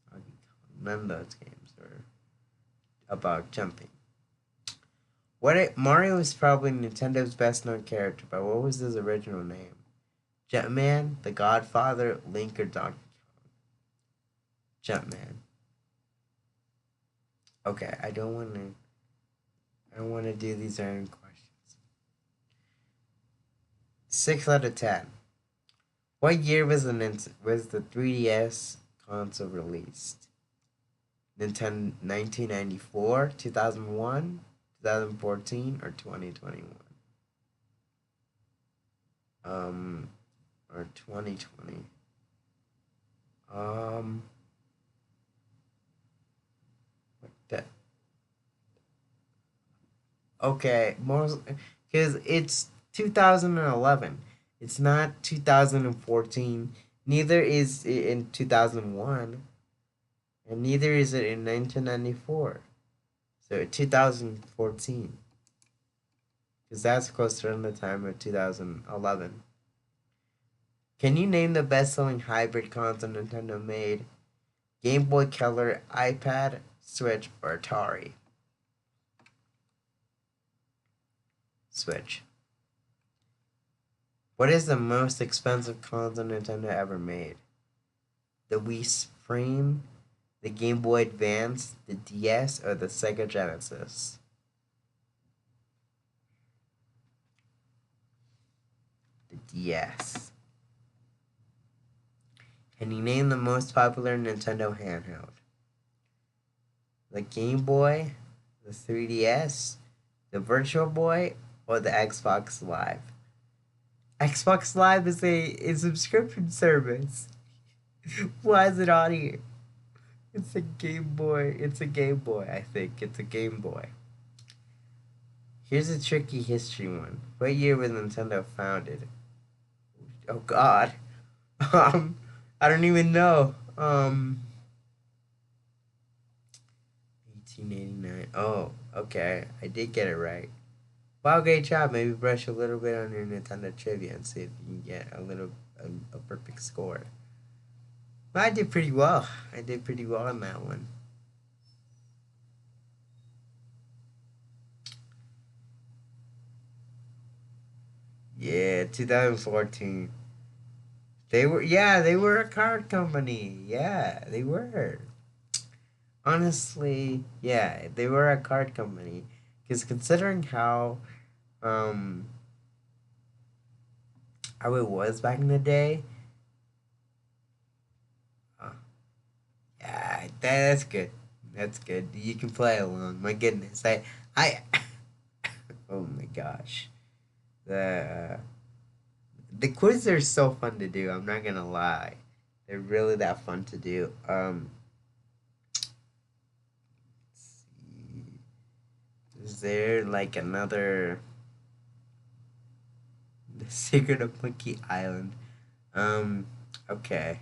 Donkey Kong. None of those games are about jumping. Mario is probably Nintendo's best known character, but what was his original name? Jumpman, The Godfather, Link, or Donkey Kong? Jumpman. Okay, I don't want to do these random questions. 6 out of 10. What year was the 3DS console released? Nintendo 1994, 2001, 2014, or 2021? Or 2020. What the? Okay, most because it's 2011. It's not 2014. Neither is it in 2001, and neither is it in 1994. So 2014, because that's closer to the time of 2011. Can you name the best-selling hybrid console Nintendo made? Game Boy Color, iPad, Switch, or Atari? Switch. What is the most expensive console Nintendo ever made? The Wii Supreme, the Game Boy Advance, the DS, or the Sega Genesis? The DS. Can you name the most popular Nintendo handheld? The Game Boy, the 3DS, the Virtual Boy, or the Xbox Live? Xbox Live is a subscription service. Why is it on here? It's a Game Boy. It's a Game Boy, I think. It's a Game Boy. Here's a tricky history one. What year was Nintendo founded? Oh God. I don't even know. 1889. Oh, okay. I did get it right. Wow, great job. Maybe brush a little bit on your Nintendo trivia and see if you can get a perfect score. But I did pretty well. I did pretty well on that one. Yeah, 2014. They were a card company. Yeah, they were. Honestly, yeah, they were a card company. Because considering um, how it was back in the day, uh, yeah, that's good. That's good. You can play along. My goodness, I, oh my gosh, the the quizzes are so fun to do. I'm not gonna lie, they're really that fun to do. Let's see. Is there like another The Secret of Monkey Island? Um, okay.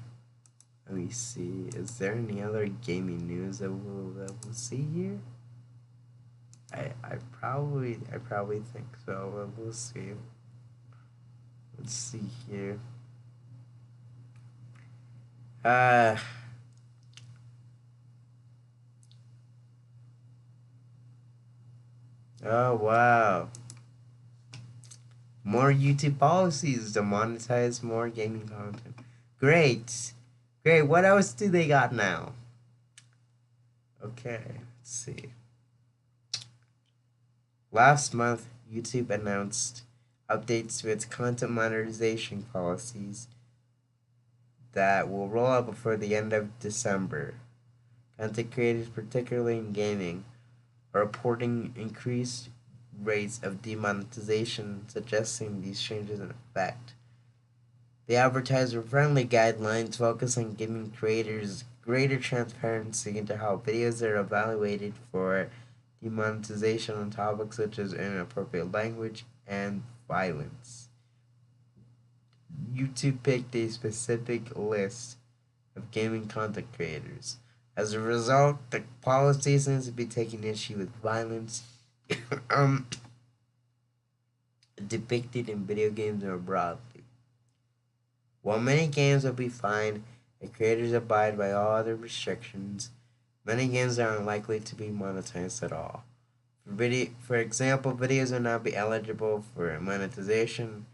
Let me see. Is there any other gaming news that we'll see here? I probably think so. But we'll see. Let's see here. Uh oh wow. More YouTube policies to monetize more gaming content. Great. Great. What else do they got now? Okay, let's see. Last month, YouTube announced updates to its content monetization policies that will roll out before the end of December. Content creators, particularly in gaming, are reporting increased rates of demonetization, suggesting these changes in effect. The advertiser-friendly guidelines focus on giving creators greater transparency into how videos are evaluated for demonetization on topics such as inappropriate language and violence. YouTube picked a specific list of gaming content creators. As a result, the policy seems to be taking issue with violence um, depicted in video games more broadly. While many games will be fine if creators abide by all other restrictions, many games are unlikely to be monetized at all. For example, videos will not be eligible for monetization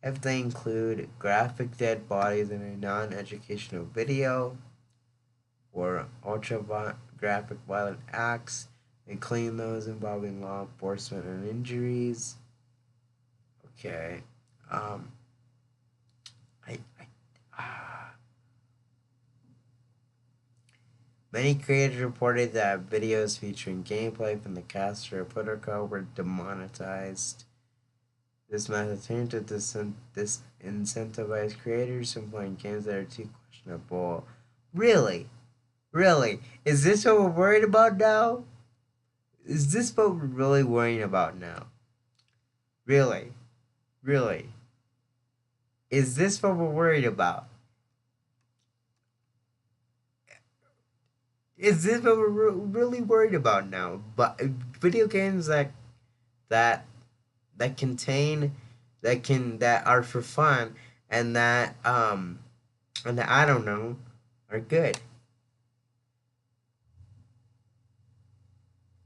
if they include graphic dead bodies in a non-educational video or ultra graphic violent acts, including those involving law enforcement and injuries. Okay. Um, I Many creators reported that videos featuring gameplay from the cast or protocol were demonetized. This method turned to disincentivize creators from playing games that are too questionable. Really? Really? Is this what we're worried about now? Is this what we're really worrying about now? Really? Really? Is this what we're worried about? Is this what we're really worried about now? But video games that that contain that are for fun and that I don't know are good.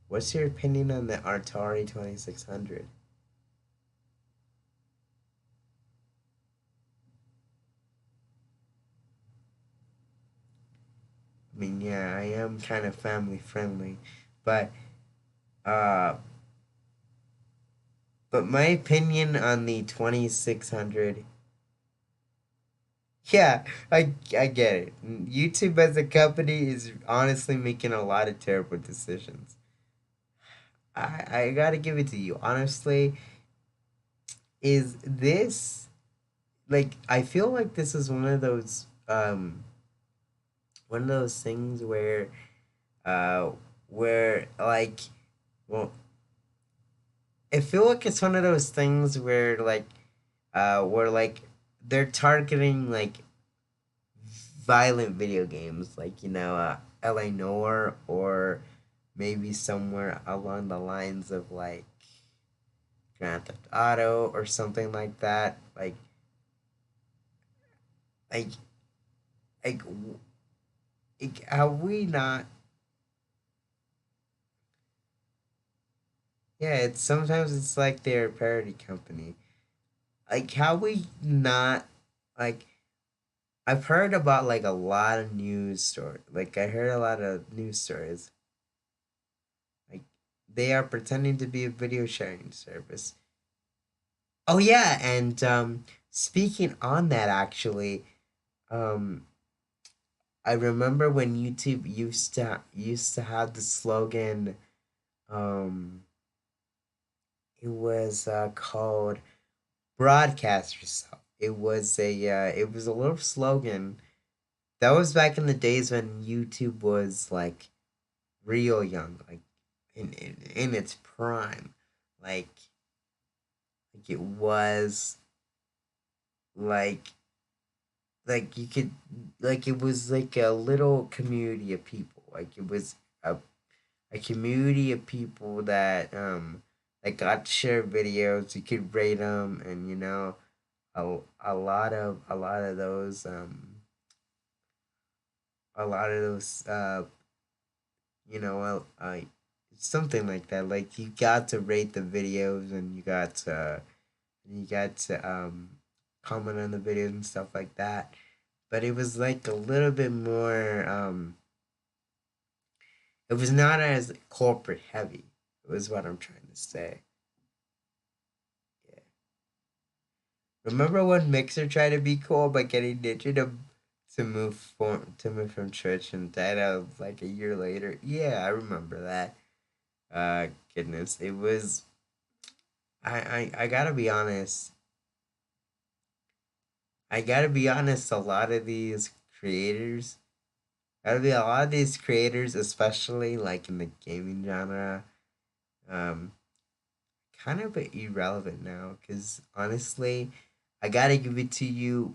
What's your opinion on the Atari 2600? I mean, yeah, I am kind of family friendly, but uh, but my opinion on the 2600, yeah, I get it. YouTube as a company is honestly making a lot of terrible decisions. I gotta give it to you. Honestly, is this like I feel like this is one of those things uh where like well I feel like it's one of those things where like they're targeting like violent video games like LA Noir or maybe somewhere along the lines of like Grand Theft Auto or something like that. Like like have we not? Yeah, it's sometimes it's like they're a parody company. Like how we not like I've heard about like a lot of news stories. Like I heard a lot of news stories. Like they are pretending to be a video sharing service. Oh yeah, and speaking on that actually, um I remember when YouTube used to have the slogan um it was called broadcast yourself. It was a little slogan. That was back in the days when YouTube was like real young, like in its prime. Like it was like you could like it was like a little community of people. Like it was a community of people that got to share videos. You could rate them, and a lot of those a lot of those you know something like that. Like you got to rate the videos, and you got to comment on the videos and stuff like that. But it was like a little bit more it was not as corporate heavy. It was what I'm trying to say. Yeah. Remember when Mixer tried to be cool by getting Ninja to move from church and died out like a year later? Yeah, I remember that. Goodness, it was. I gotta be honest. I gotta be honest, a lot of these creators, especially like in the gaming genre, um, kind of irrelevant now. Cause honestly, I gotta give it to you,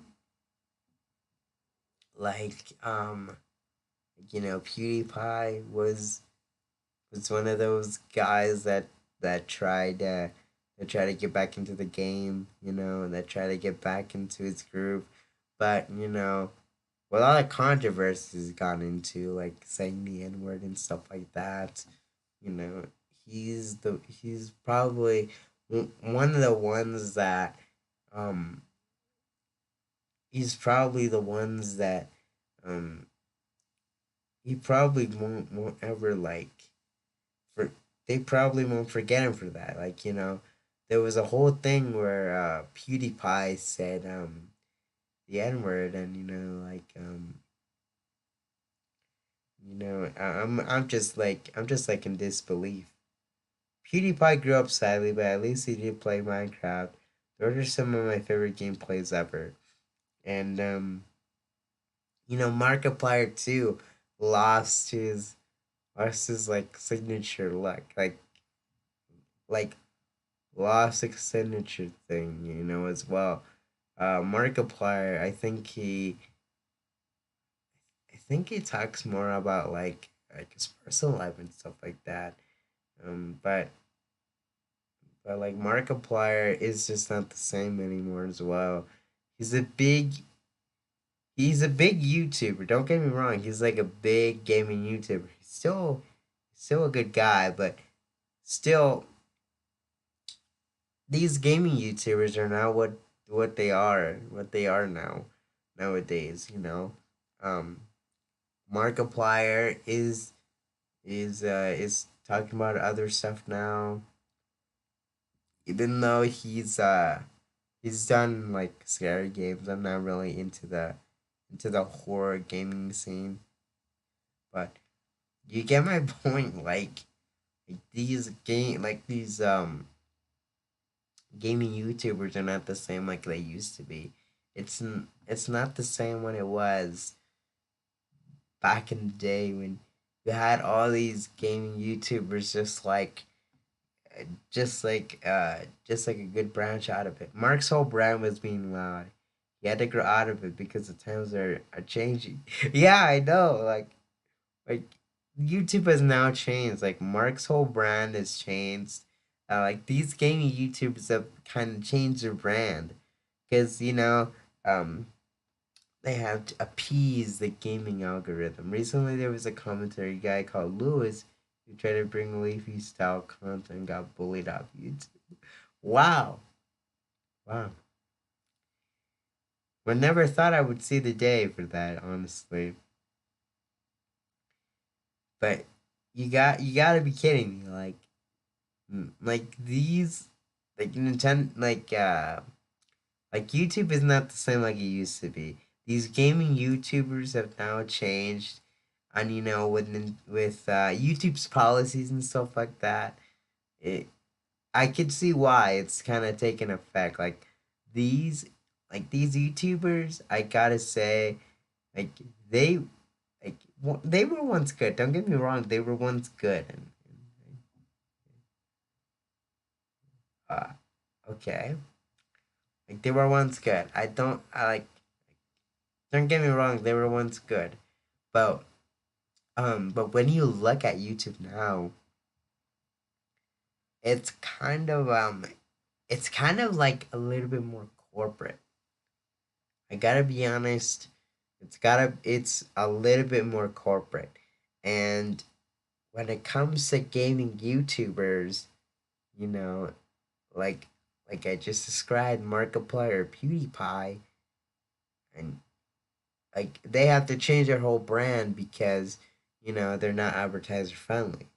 like PewDiePie was one of those guys that tried to get back into the game, and that tried to get back into his groove, but with all the controversies gone into, like saying the N word and stuff like that, you know, he's probably one of the ones that um he's probably the ones that um he probably won't ever for they probably won't forget him for that. Like, there was a whole thing where PewDiePie said the N word, and I'm just like in disbelief. PewDiePie grew up sadly, but at least he did play Minecraft. Those are some of my favorite gameplays ever. And Markiplier too lost his like signature like lost his signature thing, as well. Markiplier, I think he talks more about like his personal life and stuff like that. But like Markiplier is just not the same anymore as well. He's a big he's a big YouTuber. Don't get me wrong. He's like a big gaming YouTuber. He's still a good guy, but still these gaming YouTubers are not what they are now nowadays. Um, Markiplier is talking about other stuff now, even though he's done like scary games. I'm not really into the horror gaming scene, but you get my point. These gaming YouTubers are not the same like they used to be. It's not the same when it was back in the day when you had all these gaming YouTubers just like a good branch out of it. Mark's whole brand was being loud. He had to grow out of it because the times are changing. Yeah, I know. Like YouTube has now changed. Like Mark's whole brand has changed. Like these gaming YouTubers have kind of changed their brand because um they have to appease the gaming algorithm. Recently, there was a commentary guy called Lewis who tried to bring leafy style content and got bullied off YouTube. Wow, wow. I never thought I would see the day for that, honestly. But you gotta be kidding me. Like these, like Nintendo, like YouTube is not the same like it used to be. These gaming YouTubers have now changed, and with YouTube's policies and stuff like that, it I could see why it's kind of taken effect. These, these YouTubers, I gotta say, like they they were once good. Don't get me wrong, they were once good, uh, okay, like they were once good. Don't get me wrong, they were once good, but but when you look at YouTube now, it's kind of like a little bit more corporate. I gotta be honest, it's a little bit more corporate. And when it comes to gaming YouTubers, you know, like I just described, Markiplier, PewDiePie, and like they have to change their whole brand because they're not advertiser friendly.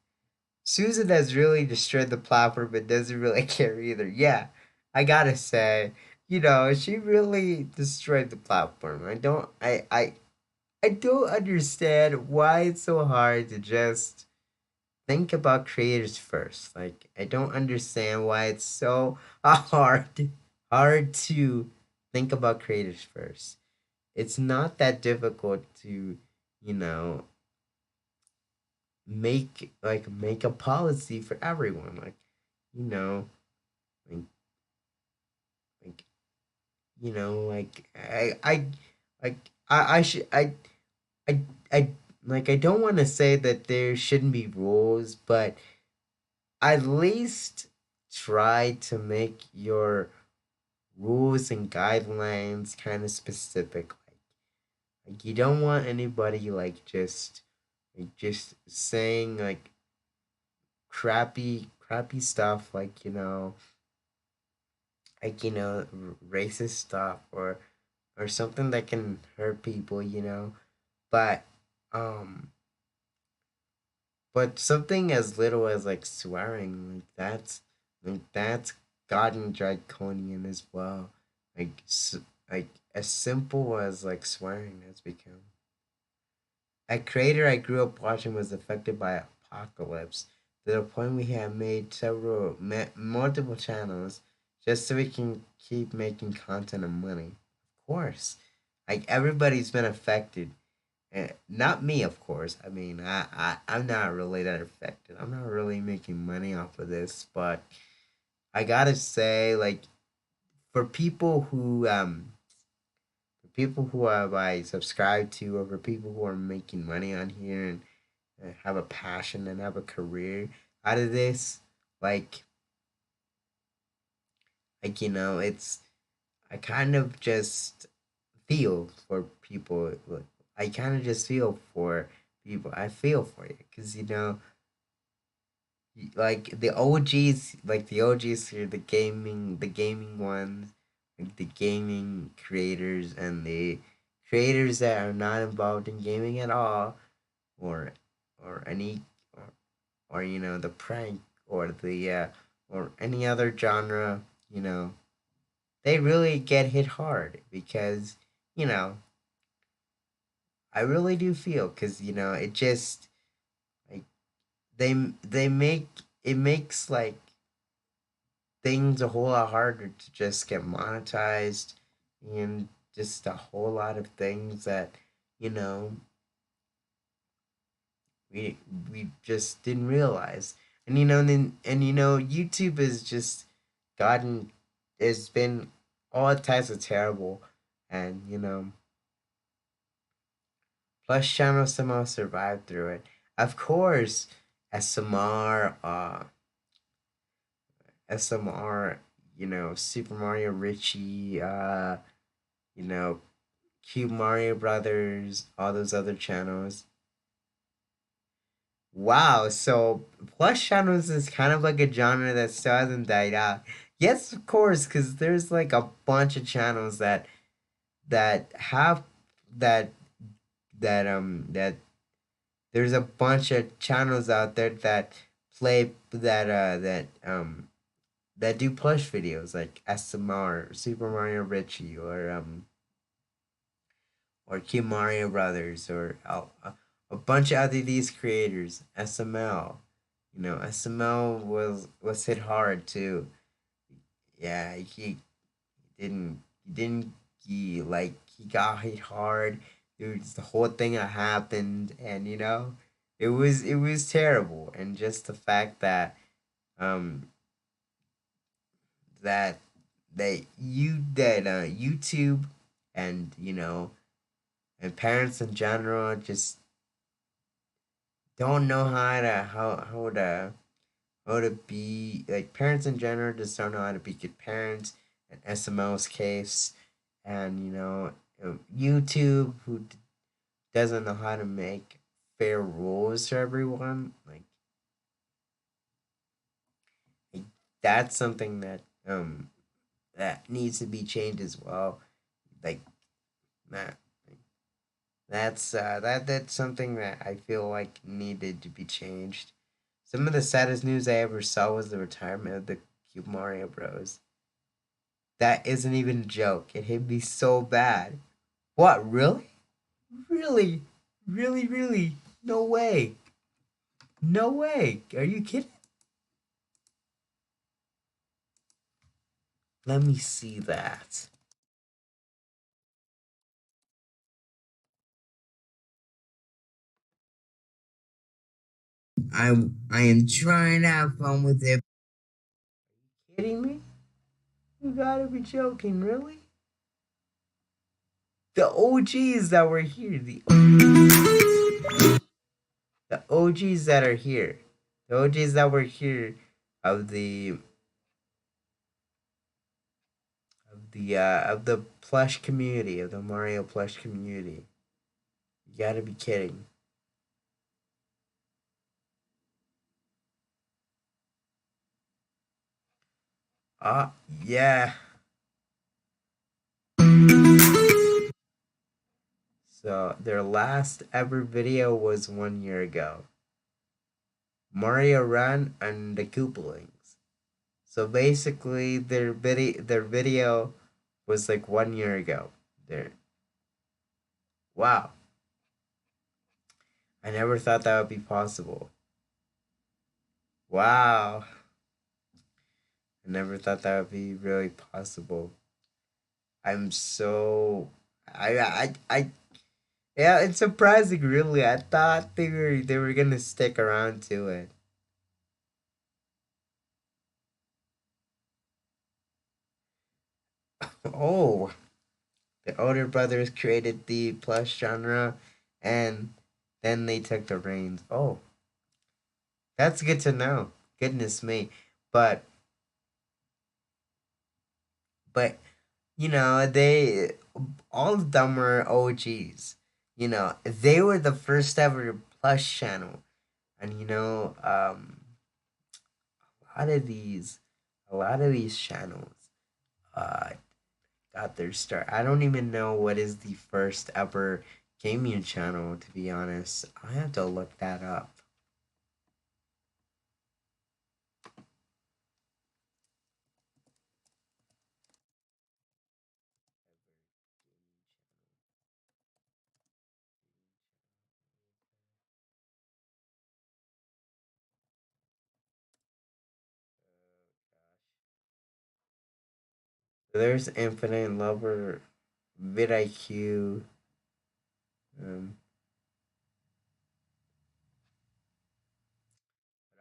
Susan has really destroyed the platform but doesn't really care either. Yeah, I gotta say, she really destroyed the platform. I don't understand why it's so hard to just think about creators first. Like I don't understand why it's so hard to think about creators first. It's not that difficult to, you know, make a policy for everyone. Like, you know, like like like I should I I I don't want to say that there shouldn't be rules, but at least try to make your rules and guidelines kind of specific. Like you don't want anybody just saying like crappy stuff racist stuff or something that can hurt people. But um but something as little as like swearing, that's gotten draconian as well. Like as simple as like swearing has become. A creator I grew up watching was affected by apocalypse to the point we have made multiple channels just so we can keep making content and money. Of course, like everybody's been affected. Not me, of course. I mean, I'm not really that affected. I'm not really making money off of this, but I gotta say, like, for people who have I subscribe to, or for people who are making money on here and have a passion and have a career out of this, like, it's I kind of just feel for people. I kind of just feel for people. I feel for you because like the OGs here, the gaming ones, like the gaming creators and the creators that are not involved in gaming at all, or or any or the prank or any other genre, you know, they really get hit hard because you know I really do feel because it just like they make it makes like things a whole lot harder to just get monetized and just a whole lot of things that you know we we just didn't realize. And YouTube has just gotten it's been all types of terrible. And plus channels somehow survived through it. Of course, SMR SMR, Super Mario Richie, you know, Cube Mario Brothers, all those other channels. Wow, so plush channels is kind of like a genre that still hasn't died out. Yes, of course, because there's like a bunch of channels that have that that there's a bunch of channels out there that play that do plush videos like SMR, Super Mario Richie, or Cube Mario Brothers, or a bunch of other these creators. SML, SML was hit hard too. Yeah, he didn't he got hit hard. It was the whole thing that happened, and it was terrible. And just the fact um that that YouTube and and parents in general just don't know how to be like parents in general just don't know how to be good parents. In SML's case, and YouTube doesn't know how to make fair rules for everyone. Like that's something that needs to be changed as well. Like that that's something that I feel like needed to be changed. Some of the saddest news I ever saw was the retirement of the Cube Mario Bros. That isn't even a joke. It hit me so bad. What, really? Really? Really, really? No way. No way. Are you kidding? Let me see that. I am trying to have fun with it. Kidding me? You gotta be joking, really? The OGs that were here, the OGs that are here, the OGs that were here of the plush community, of the Mario plush community. You gotta be kidding. Ah, yeah. So their last ever video was 1 year ago. Mario Run and the Koopalings. So basically, their video was like 1 year ago. There, wow. I never thought that would be possible. Wow. I never thought that would be really possible. I'm so I yeah, it's surprising really. I thought they were gonna stick around to it. Oh, the older brothers created the plush genre and then they took the reins. Oh, that's good to know. Goodness me. But but they all of them were OGs. They were the first ever plush channel. And a lot of these a lot of these channels uh got their start. I don't even know what is the first ever gaming channel, to be honest. I have to look that up. There's Infinite Lover, vidIQ. Um,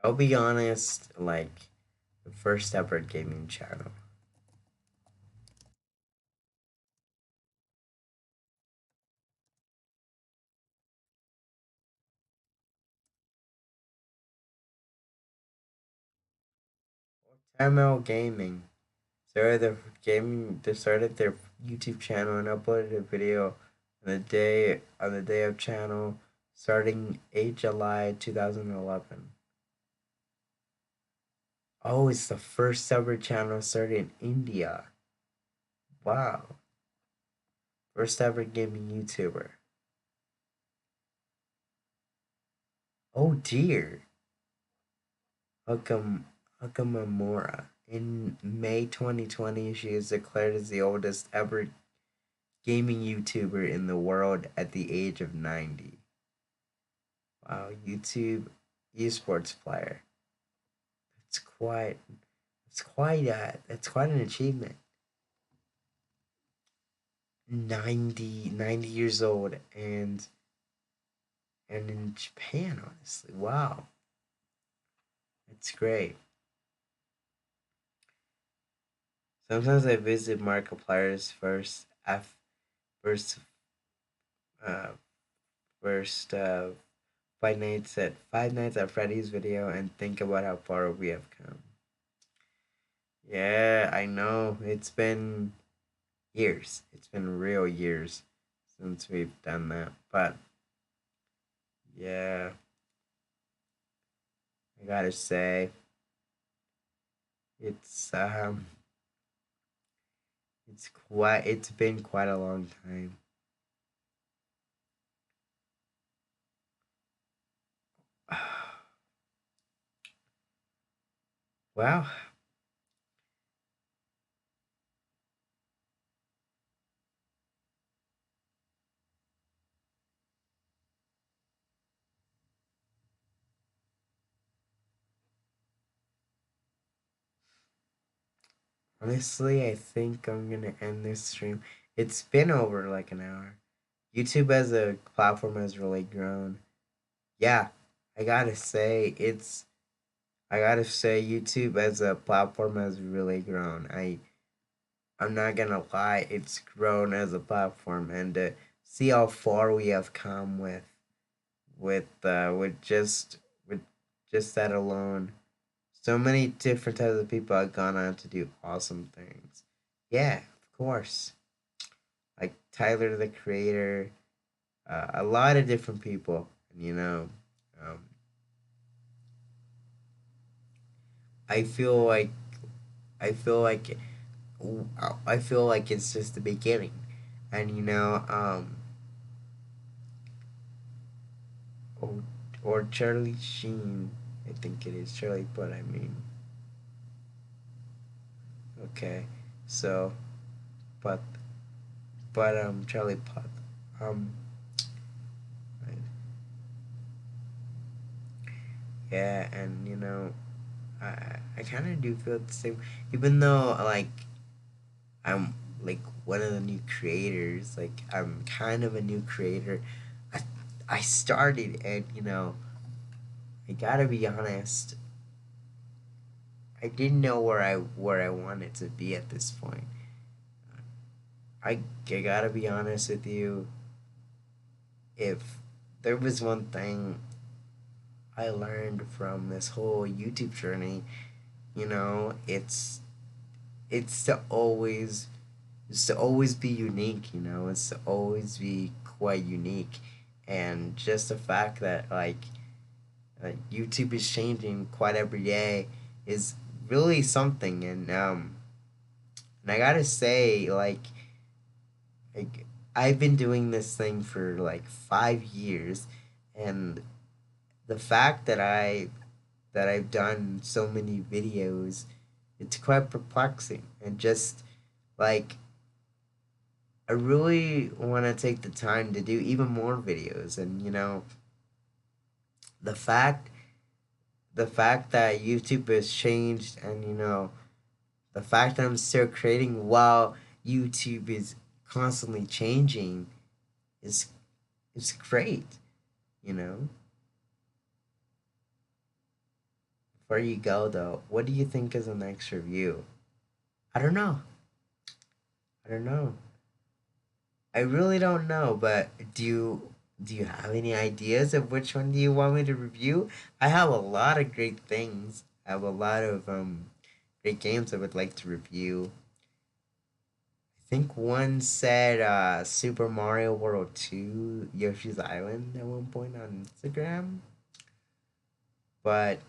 I'll be honest, like the first ever gaming channel. ML Gaming. They started their YouTube channel and uploaded a video on the day of channel starting 8 July 2011. Oh, it's the first ever channel started in India. Wow. First ever gaming YouTuber. Oh dear. Hukam Hukamamura. In May 2020, she is declared as the oldest ever gaming YouTuber in the world at the age of 90. Wow, YouTube esports player. It's quite that's quite an achievement. 90 years old and in Japan, honestly. Wow. That's great. Sometimes I visit Markiplier's first uh first Five Nights at Freddy's video and think about how far we have come. Yeah, I know. It's been years. It's been real years since we've done that. But yeah, I gotta say, it's um it's been quite a long time. Well, honestly, I think I'm gonna end this stream. It's been over like an hour. YouTube as a platform has really grown. Yeah, I gotta say it's I gotta say YouTube as a platform has really grown. I'm not gonna lie, it's grown as a platform, and see how far we have come with just that alone. So many different types of people have gone on to do awesome things. Yeah, of course. Like Tyler the Creator, a lot of different people. Um, I feel like I feel like I feel like it's just the beginning, and or, or Charlie Sheen. I think it is Charlie, but I mean, okay, so but Charlie Puth, um, yeah, and I kind of do feel the same, even though like I'm like one of the new creators, like I'm kind of a new creator. I I started, and I gotta be honest, I didn't know where I wanted to be at this point. I gotta be honest with you. If there was one thing I learned from this whole YouTube journey, it's to always be unique. It's to always be quite unique, and just the fact that YouTube is changing quite every day is really something. And I gotta say, like I've been doing this thing for like 5 years, and the fact that I've done so many videos, it's quite perplexing. And just like I really want to take the time to do even more videos. And the fact the fact that YouTube has changed, and the fact that I'm still creating while YouTube is constantly changing is great. You know. Before you go though, what do you think is the next review? I don't know. I don't know. I really don't know. But do you have any ideas of which one do you want me to review? I have a lot of great things. I have a lot of great games I would like to review. I think one said Super Mario World 2 Yoshi's Island at one point on Instagram. But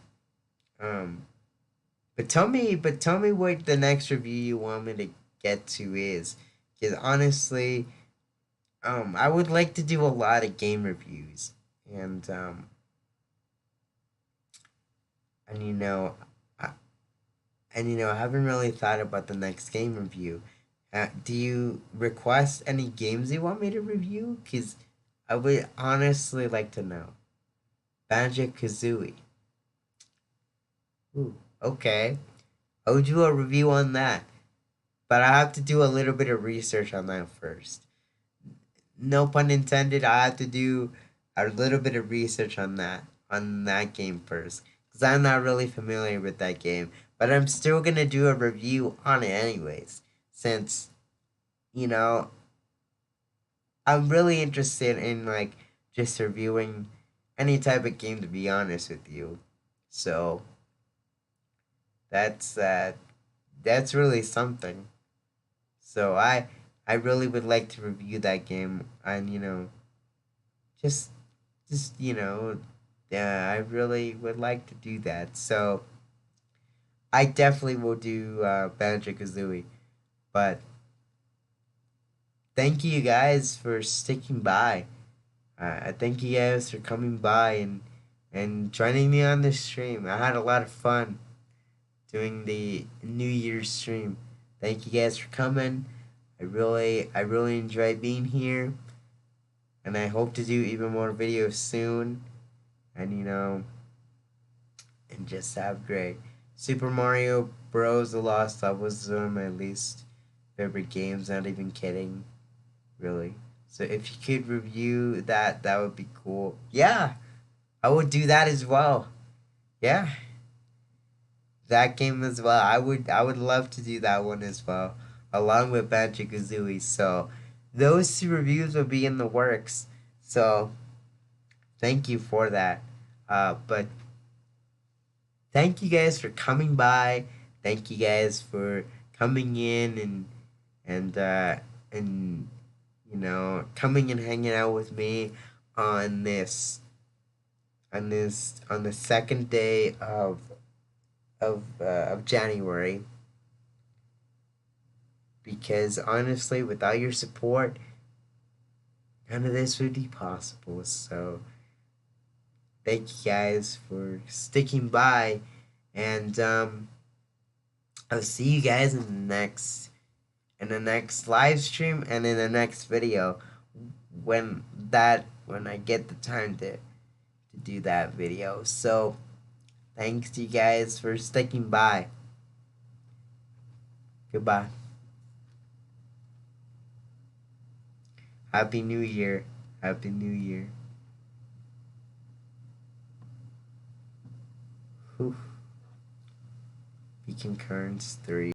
um tell me what the next review you want me to get to is, because honestly, I would like to do a lot of game reviews, and and you know, I, I haven't really thought about the next game review. Do you request any games you want me to review? Cause I would honestly like to know. Banjo Kazooie. Ooh, okay. I'll do a review on that, but I have to do a little bit of research on that first. No pun intended. I have to do a little bit of research on that game first, because I'm not really familiar with that game. But I'm still gonna do a review on it anyways, since you know I'm really interested in like just reviewing any type of game, to be honest with you. So that's that's really something. So I really would like to review that game, and just I really would like to do that. So I definitely will do Banjo Kazooie. But thank you guys for sticking by. I thank you guys for coming by and joining me on this stream. I had a lot of fun doing the New Year's stream. Thank you guys for coming. I really enjoy being here, and I hope to do even more videos soon. And and just have great. Super Mario Bros. The Lost Love was one of my least favorite games. Not even kidding, really. So if you could review that, that would be cool. Yeah, I would do that as well. Yeah, that game as well. I would love to do that one as well, along with Banjo Kazooie. So those two reviews will be in the works. So thank you for that. But thank you guys for coming by. Thank you guys for coming in and coming and hanging out with me on on the second day of January, because honestly, without your support, none of this would be possible. So thank you guys for sticking by, and I'll see you guys in the next live stream and in the next video when I get the time to do that video. So thanks to you guys for sticking by. Goodbye. Happy New Year. Happy New Year. Whew. Beacon Currents 3.